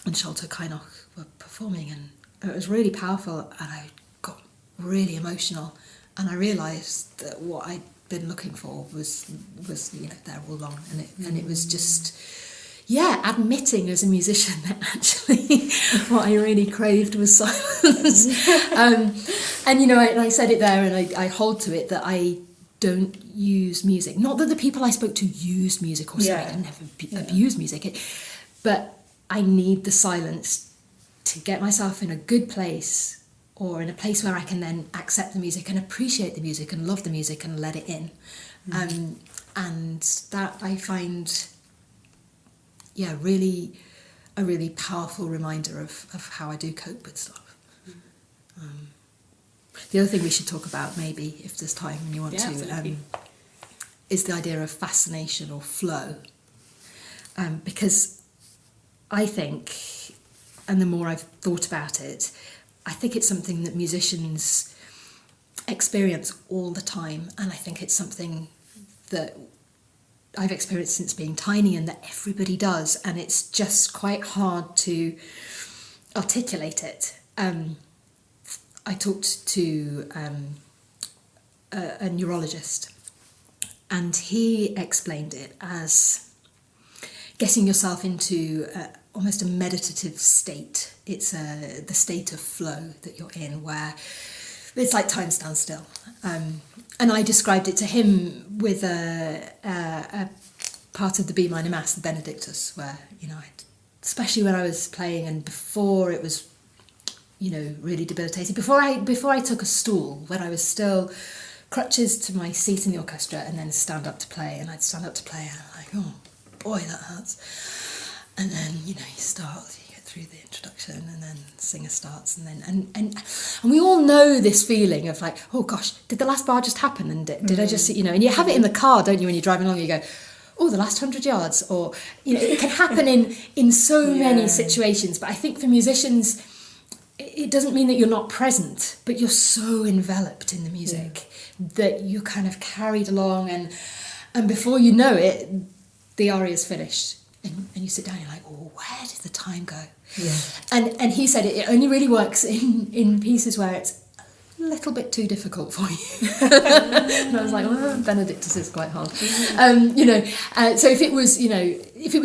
and Sholto Kynoch were performing, and it was really powerful, and I got really emotional, and I realised that what I'd been looking for was there all along, and it was just admitting as a musician that actually what I really craved was silence. And I said it there, and I hold to it, that I don't use music. Not that the people I spoke to used music or something. I never abused music. But I need the silence to get myself in a good place, or in a place where I can then accept the music and appreciate the music and love the music and let it in. And that I find... really a really powerful reminder of how I do cope with stuff. The other thing we should talk about, maybe, if there's time and you want to, is the idea of fascination or flow. Because I think, and the more I've thought about it, I think it's something that musicians experience all the time, and I think it's something that I've experienced since being tiny, and that everybody does, and it's just quite hard to articulate it. I talked to a neurologist, and he explained it as getting yourself into almost a meditative state. It's the state of flow that you're in, where it's like time stands still. And I described it to him with a part of the B minor mass, the Benedictus, where, especially when I was playing and before it was, really debilitating. Before I took a stool, when I was still crutches to my seat in the orchestra and then stand up to play, and I'd stand up to play and I'm like, oh boy, that hurts. And then, you start, you get through the introduction, and then singer starts, and then and we all know this feeling of like, oh gosh, did the last bar just happen? And did I just, and you have it in the car, don't you, when you're driving along, you go, oh, the last 100 yards, or, it can happen in so many situations. But I think for musicians, it doesn't mean that you're not present, but you're so enveloped in the music that you're kind of carried along, and before you know it, the aria's finished. And you sit down, you're like, oh, where did the time go? Yeah. And he said it only really works in pieces where it's little bit too difficult for you. And I was like, well, Benedictus is quite hard. So if it was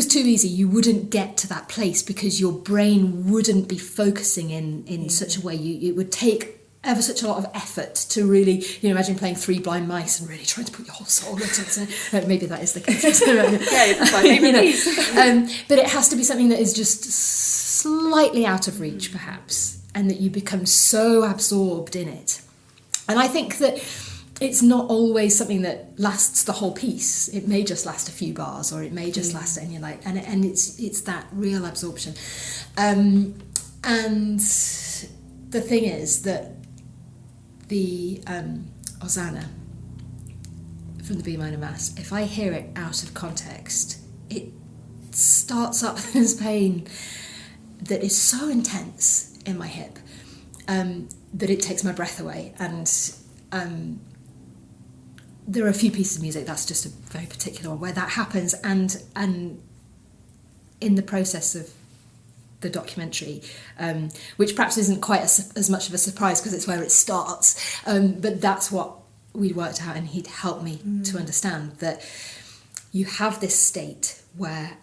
too easy, you wouldn't get to that place because your brain wouldn't be focusing in such a way. It would take ever such a lot of effort to really, imagine playing Three Blind Mice and really trying to put your whole soul into it. Maybe that is the case. It's fine. But it has to be something that is just slightly out of reach, perhaps, and that you become so absorbed in it. And I think that it's not always something that lasts the whole piece. It may just last a few bars, or it may just last, and you're like, and it's that real absorption. And the thing is that the Hosanna from the B minor Mass, if I hear it out of context, it starts up this pain that is so intense in my hip that it takes my breath away. And there are a few pieces of music, that's just a very particular one, where that happens. And in the process of the documentary, which perhaps isn't quite as much of a surprise because it's where it starts, but that's what we worked out, and he'd helped me to understand that you have this state where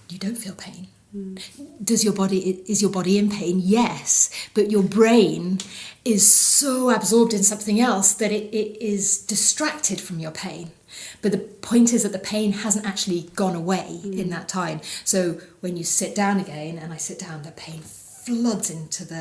you don't feel pain. Is your body in pain? Yes, but your brain is so absorbed in something else that it is distracted from your pain. But the point is that the pain hasn't actually gone away in that time. So when you sit down again, and I sit down, the pain floods into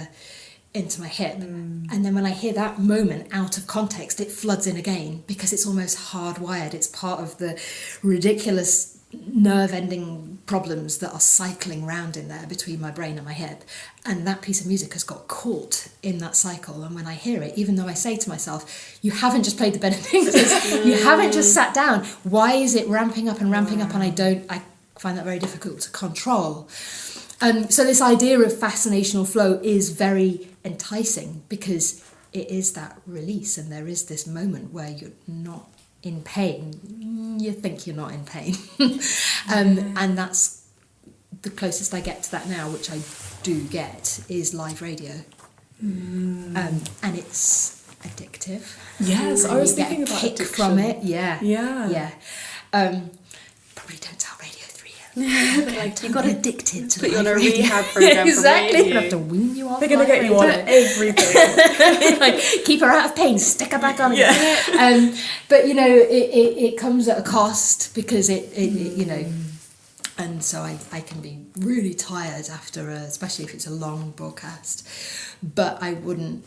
my hip. And then when I hear that moment out of context, it floods in again because it's almost hardwired. It's part of the ridiculous nerve-ending problems that are cycling round in there between my brain and my hip. And that piece of music has got caught in that cycle. And when I hear it, even though I say to myself, you haven't just played the Benedictus, you haven't just sat down, why is it ramping up? And I find that very difficult to control. So this idea of fascinational flow is very enticing because it is that release, and there is this moment where you're not in pain. You think you're not in pain. And that's the closest I get to that now, which I do get, is live radio. And it's addictive. Yes, I was thinking about kick addiction. from it. Yeah. Probably don't tell Radio 3. Like, You got addicted to put you on a live radio. rehab program. Exactly. For They're radio. gonna have to wean you off. They're going to live get you on radio. everything. Like, keep her out of pain, stick her back on again. But it comes at a cost because it and so I can be really tired after especially if it's a long broadcast, but I wouldn't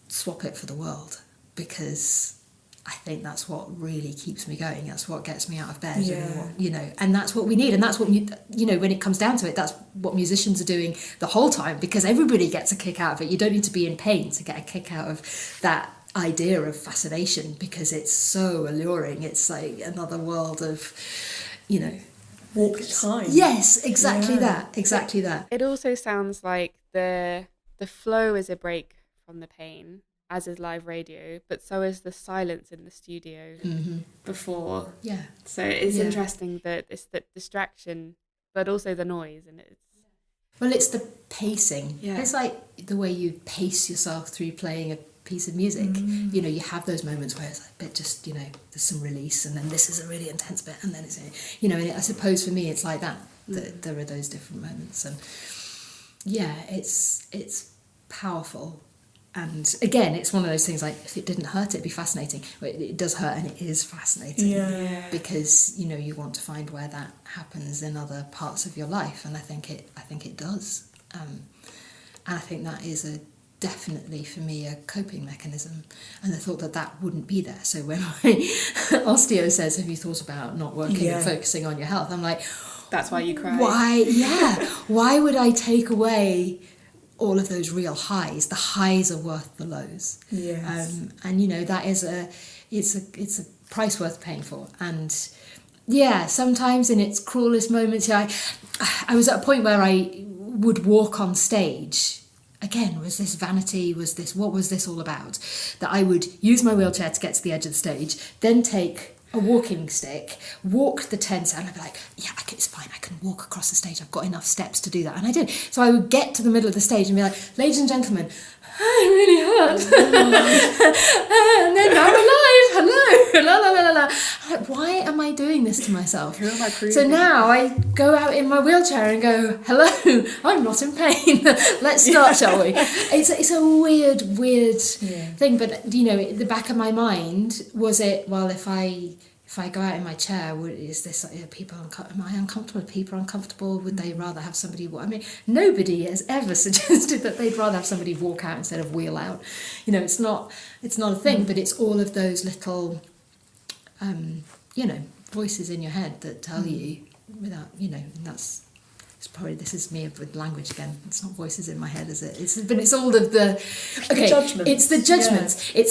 swap it for the world because I think that's what really keeps me going. That's what gets me out of bed. And that's what we need. And that's what, when it comes down to it, that's what musicians are doing the whole time, because everybody gets a kick out of it. You don't need to be in pain to get a kick out of that idea of fascination because it's so alluring. It's like another world of, Walk time. Yes, exactly that. It also sounds like the flow is a break from the pain, as is live radio, but so is the silence in the studio before. Yeah. So it's interesting that it's the distraction, but also the noise, and Well, it's the pacing. Yeah. It's like the way you pace yourself through playing a piece of music. You have those moments where it's like a bit just, there's some release, and then this is a really intense bit, and then it's, and I suppose for me it's like that. There are those different moments, and it's powerful. And again, it's one of those things like, if it didn't hurt, it'd be fascinating. Well, it does hurt, and it is fascinating because you want to find where that happens in other parts of your life, and I think it does. And I think that is definitely for me a coping mechanism, and the thought that wouldn't be there. So when my osteo says, "Have you thought about not working and focusing on your health?" I'm like, that's why you cry. Why? Yeah. Why would I take away all of those real highs? The highs are worth the lows. Yes. And that is it's a price worth paying for. And sometimes in its cruelest moments, I was at a point where I would walk on stage. Again, was this vanity? What was this all about? That I would use my wheelchair to get to the edge of the stage, then take a walking stick, walk the 10 and I'd be like, yeah, it's fine, I can walk across the stage, I've got enough steps to do that. And I did. So I would get to the middle of the stage and be like, ladies and gentlemen, I really hurt. And then I'm alive, hello, la la la la la. I'm like, why am I doing this to myself? Who am I proving? So now I go out in my wheelchair and go, hello, I'm not in pain. Let's start, shall we? It's a weird thing, but you know, at the back of my mind was it, well, if I go out in my chair, is this people? Am I uncomfortable? Are people uncomfortable? Would they rather have somebody? I mean, nobody has ever suggested that they'd rather have somebody walk out instead of wheel out. You know, it's not a thing. But it's all of those little, you know, voices in your head that tell you without, you know, and that's. This is me with language again. It's not voices in my head, is it? It's all of the judgments. It's the judgments. Yeah.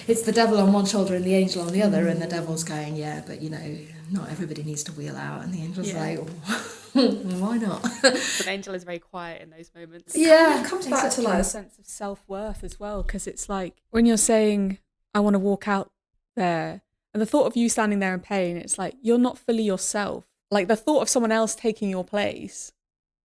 It's the devil on one shoulder and the angel on the other, and the devil's going, yeah, but you know, not everybody needs to wheel out, and the angel's like, why not? The angel is very quiet in those moments. Yeah, it comes back to like a sense of self-worth as well, because it's like when you're saying, I want to walk out there, and the thought of you standing there in pain, it's like you're not fully yourself. Like the thought of someone else taking your place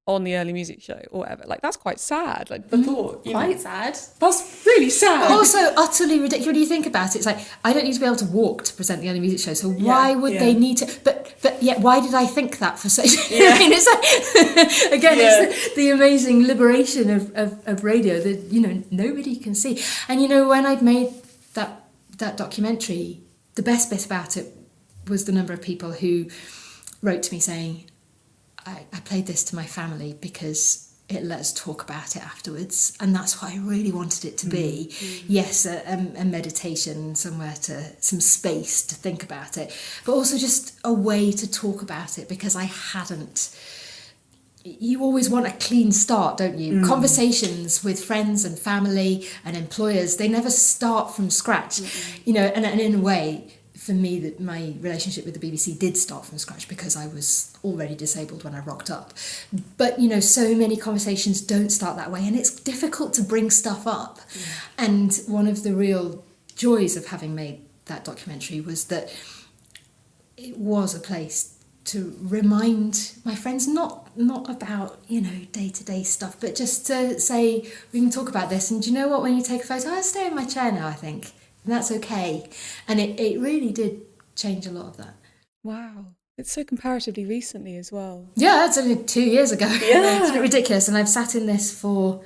on the early music show or whatever, like that's quite sad. Like the thought, quite sad. That's really sad. But also utterly ridiculous. When you think about it, it's like I don't need to be able to walk to present the early music show. So why would they need to? But yet, why did I think that for so? I mean, it's like again, it's the amazing liberation of radio that you know nobody can see. And you know, when I'd made that documentary, the best bit about it was the number of people who wrote to me saying, I played this to my family because it let us talk about it afterwards, and that's what I really wanted it to be. Yes, a meditation, some space to think about it, but also just a way to talk about it, because I hadn't. You always want a clean start, don't you? Conversations with friends and family and employers, they never start from scratch. You know, and in a way, for me, that my relationship with the BBC did start from scratch because I was already disabled when I rocked up. But, you know, so many conversations don't start that way, and it's difficult to bring stuff up. And one of the real joys of having made that documentary was that it was a place to remind my friends, not about, you know, day-to-day stuff, but just to say, we can talk about this, and do you know what, when you take a photo, I'll stay in my chair now, I think. And that's okay. And it really did change a lot of that. Wow. It's so comparatively recently as well. Yeah, it's only 2 years ago. Yeah. It's ridiculous. And I've sat in this for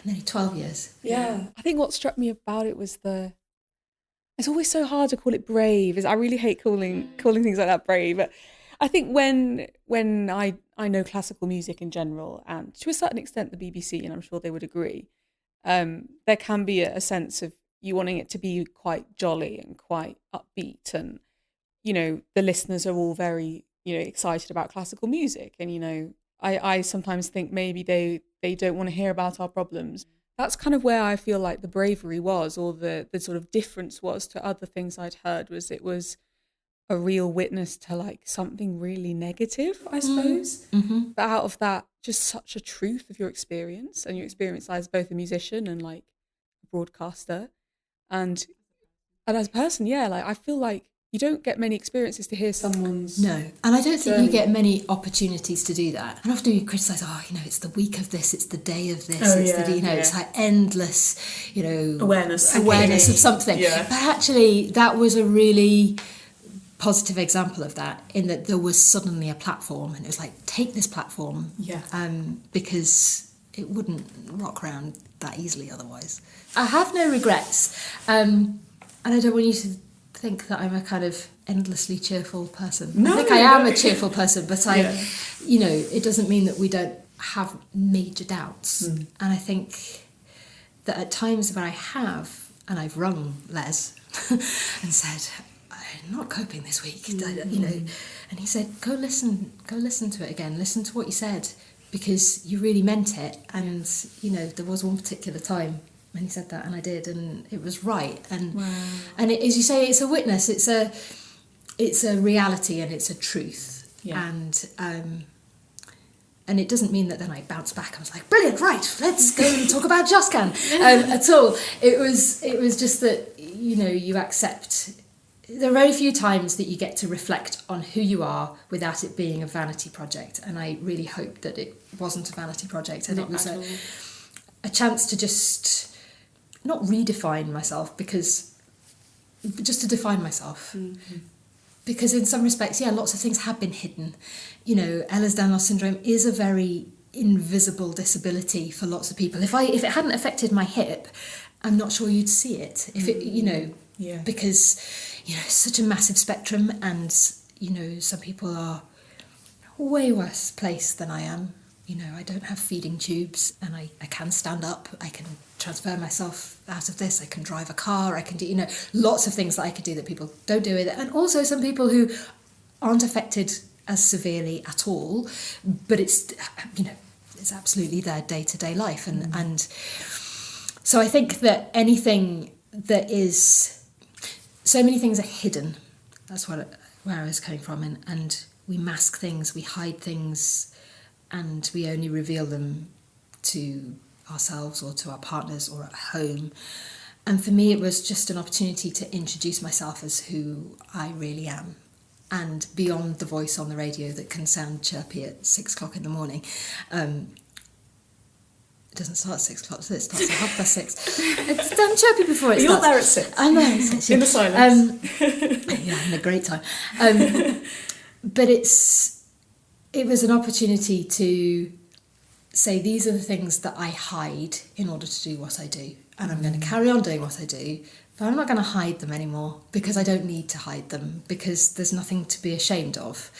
nearly 12 years. Yeah. I think what struck me about it was it's always so hard to call it brave. I really hate calling things like that brave. But I think when I know classical music in general, and to a certain extent the BBC, and I'm sure they would agree, there can be a sense of you wanting it to be quite jolly and quite upbeat, and you know the listeners are all very, you know, excited about classical music, and you know I sometimes think maybe they don't want to hear about our problems. That's kind of where I feel like the bravery was, or the sort of difference was to other things I'd heard, was it was a real witness to like something really negative, I suppose. But out of that, just such a truth of your experience, and your experience as both a musician and like a broadcaster, and as a person, like I feel like you don't get many experiences to hear someone's No, and I don't think journey. you get many opportunities to do that. And often you criticise, you know, it's the week of this, it's the day of this, it's like endless, you know, awareness of something. Yeah. But actually, that was a really positive example of that, in that there was suddenly a platform, and it was like, take this platform, because it wouldn't rock around that easily otherwise. I have no regrets, and I don't want you to think that I'm a kind of endlessly cheerful person. I think I am a cheerful person, but you know, it doesn't mean that we don't have major doubts. And I think that at times when I have, and I've rung Les and said, I'm not coping this week, you know, and he said, go listen to it again, listen to what you said, because you really meant it. And you know, there was one particular time when he said that, and I did, and it was right. And and it, as you say, it's a witness, it's a reality, and it's a truth. And it doesn't mean that then I bounced back. I was like, brilliant, right, let's go and talk about Just Can at all. It was just that, you know, you accept there are very few times that you get to reflect on who you are without it being a vanity project, and I really hope that it wasn't a vanity project, and Not it was at all. a chance to just not redefine myself, but just to define myself. Mm-hmm. Because in some respects, yeah, lots of things have been hidden. You know, Ehlers Danlos Syndrome is a very invisible disability for lots of people. If it hadn't affected my hip, I'm not sure you'd see it. If it, you know, Yeah. because, you know, it's such a massive spectrum, and, you know, some people are way worse placed than I am. You know, I don't have feeding tubes, and I can stand up, I can transfer myself out of this, I can drive a car, I can do, you know, lots of things that I could do that people don't do with it. And also some people who aren't affected as severely at all, but it's, you know, it's absolutely their day-to-day life. And so I think that anything that is, so many things are hidden. That's where I was coming from. And we mask things, we hide things, and we only reveal them to ourselves or to our partners or at home. And for me, it was just an opportunity to introduce myself as who I really am, and beyond the voice on the radio that can sound chirpy at 6 o'clock in the morning. It doesn't start at 6 o'clock, so it starts at 6:30. It's done chirpy before it You're starts. there at 6. I'm there at 6. In the silence. Yeah, having a great time. But it was an opportunity to say, these are the things that I hide in order to do what I do. And I'm going to carry on doing what I do, but I'm not going to hide them anymore, because I don't need to hide them, because there's nothing to be ashamed of.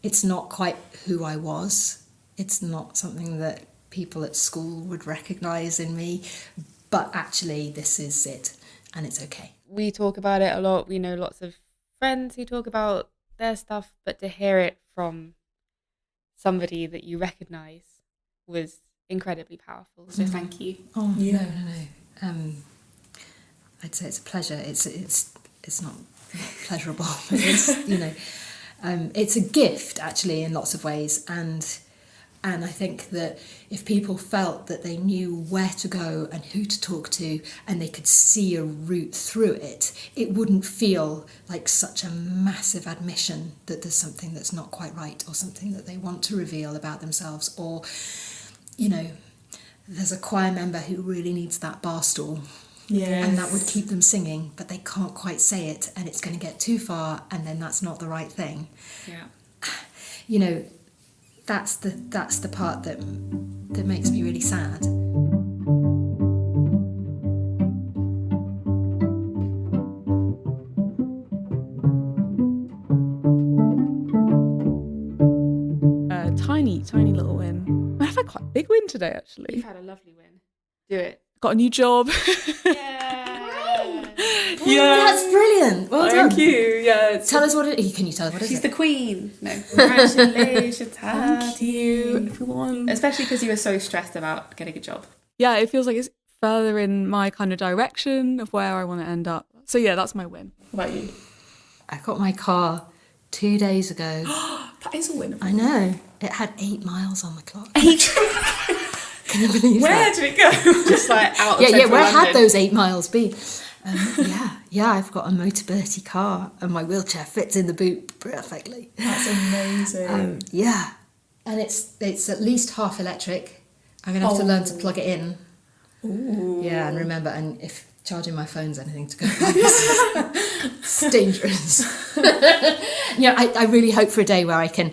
It's not quite who I was. It's not something that people at school would recognise in me, but actually this is it, and it's okay. We talk about it a lot. We know lots of friends who talk about their stuff, but to hear it from somebody that you recognise was incredibly powerful. So thank you. Oh, Yeah. No. I'd say it's a pleasure. It's not pleasurable, but it's, you know, it's a gift actually in lots of ways, and I think that if people felt that they knew where to go and who to talk to, and they could see a route through it, it wouldn't feel like such a massive admission that there's something that's not quite right, or something that they want to reveal about themselves, or, you know, there's a choir member who really needs that bar stool. Yes. And that would keep them singing, but they can't quite say it, and it's going to get too far, and then that's not the right thing. Yeah. You know, that's the part that makes me really sad. Tiny little win. I've had quite a big win today, actually. You've had a lovely win. Do it. Got a new job. Yeah, that's brilliant. Well done. Thank you. Yeah. Tell us what it is. Can you tell us what it is? She's the queen. No. Congratulations. Thank you, everyone. Especially because you were so stressed about getting a job. Yeah, it feels like it's further in my kind of direction of where I want to end up. So yeah, that's my win. What about you? I got my car 2 days ago. That is a win. I know. It had 8 miles on the clock. 8? Can you believe Where that? did it go? Just like out of Yeah, central where London. had those 8 miles been? Yeah, I've got a Motability car, and my wheelchair fits in the boot perfectly. That's amazing. Yeah, and it's at least half electric. I'm gonna have to learn to plug it in. Ooh. Yeah, and remember, and if charging my phone's anything to go by, it's dangerous. Yeah, I really hope for a day where I can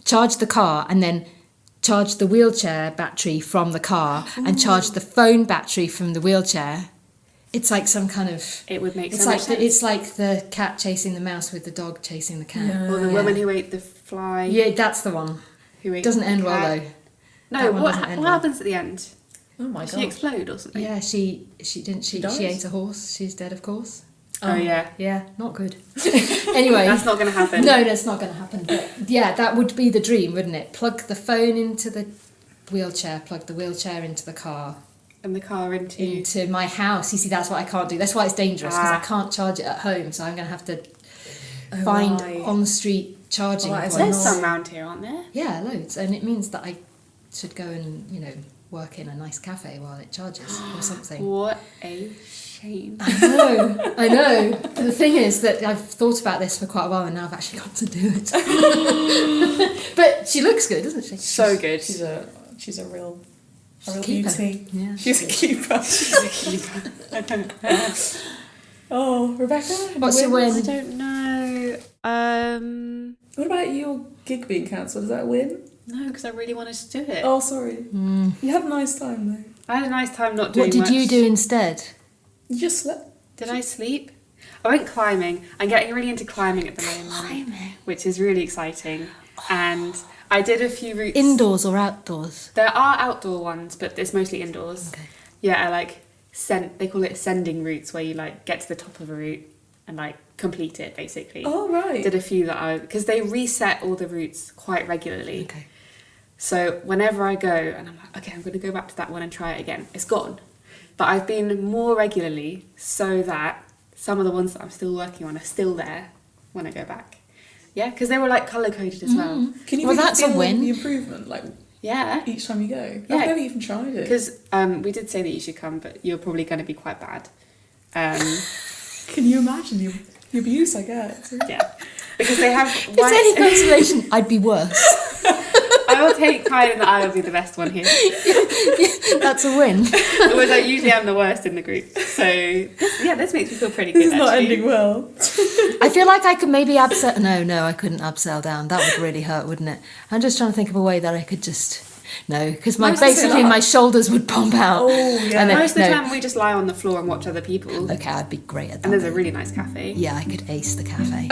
charge the car and then charge the wheelchair battery from the car and charge the phone battery from the wheelchair. It's like some kind of... It would make It's so like much sense. it's like the cat chasing the mouse with the dog chasing the cat. Yeah. Or the woman who ate the fly. Yeah, that's the one. Who ate Doesn't the end well cat. though. No, That one what, doesn't end what well. happens at the end? Oh my Does god. she explode or something? Yeah, she dies? ate a horse. She's dead, of course. Oh, yeah. Yeah, not good. Anyway, That's not going to happen. no, that's not going to happen. But yeah, that would be the dream, wouldn't it? Plug the phone into the wheelchair, plug the wheelchair into the car, And the car into my house. You see, that's what I can't do. That's why it's dangerous, because I Ah. can't charge it at home. So I'm going to have to find on-street charging Oh, that is points. There's some round here, aren't there? Yeah, loads. And it means that I should go and, work in a nice cafe while it charges or something. What a shame. I know. The thing is that I've thought about this for quite a while and now I've actually got to do it. But she looks good, doesn't she? So good. She's a real keeper. beauty. Yeah. She's a keeper. Oh, Rebecca, What's your win? I don't know. What about your gig being cancelled? Is that a win? No, because I really wanted to do it. Oh, sorry. You had a nice time though. I had a nice time not doing What did much. you do instead? You just slept. Did I sleep? I went climbing. I'm getting really into climbing at the moment, which is really exciting. And I did a few routes. Indoors or outdoors? There are outdoor ones, but it's mostly indoors. Okay. Yeah, I like they call it sending routes, where you like get to the top of a route and like complete it basically. Oh, right. Did a few because they reset all the routes quite regularly. Okay. So whenever I go and I'm like, okay, I'm going to go back to that one and try it again, it's gone. But I've been more regularly so that some of the ones that I'm still working on are still there when I go back. Yeah, because they were like colour coded as well. Can you Well, really that's a feel win. the improvement, like Yeah, each time you go? Yeah. I've never even tried it. because we did say that you should come, but you're probably going to be quite bad. Can you imagine the abuse I get? Yeah, because they have. If it's any consolation, I'd be worse. I will take pride in that I will be the best one here. That's a win. Whereas I usually am the worst in the group. So this makes me feel pretty good. This is not actually. ending well. I feel like I could maybe abseil. No, I couldn't abseil down. That would really hurt, wouldn't it? I'm just trying to think of a way that I could just. No, because basically my shoulders would pump out. Oh, yeah. And then, Most of the time we just lie on the floor and watch other people. Okay, I'd be great at that. And there's a really nice cafe. Yeah, I could ace the cafe.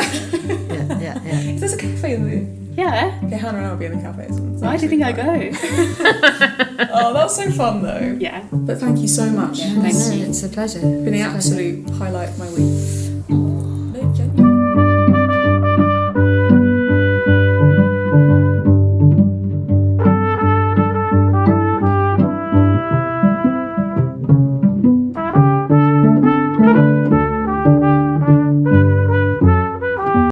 yeah. There's a cafe there. Yeah. Okay, Hannah and I will be in the cafe. Why do you think I go? Oh, that's so fun though. Yeah. But thank you so much. Yeah, thank you. It's a pleasure. It's been the absolute highlight of my week.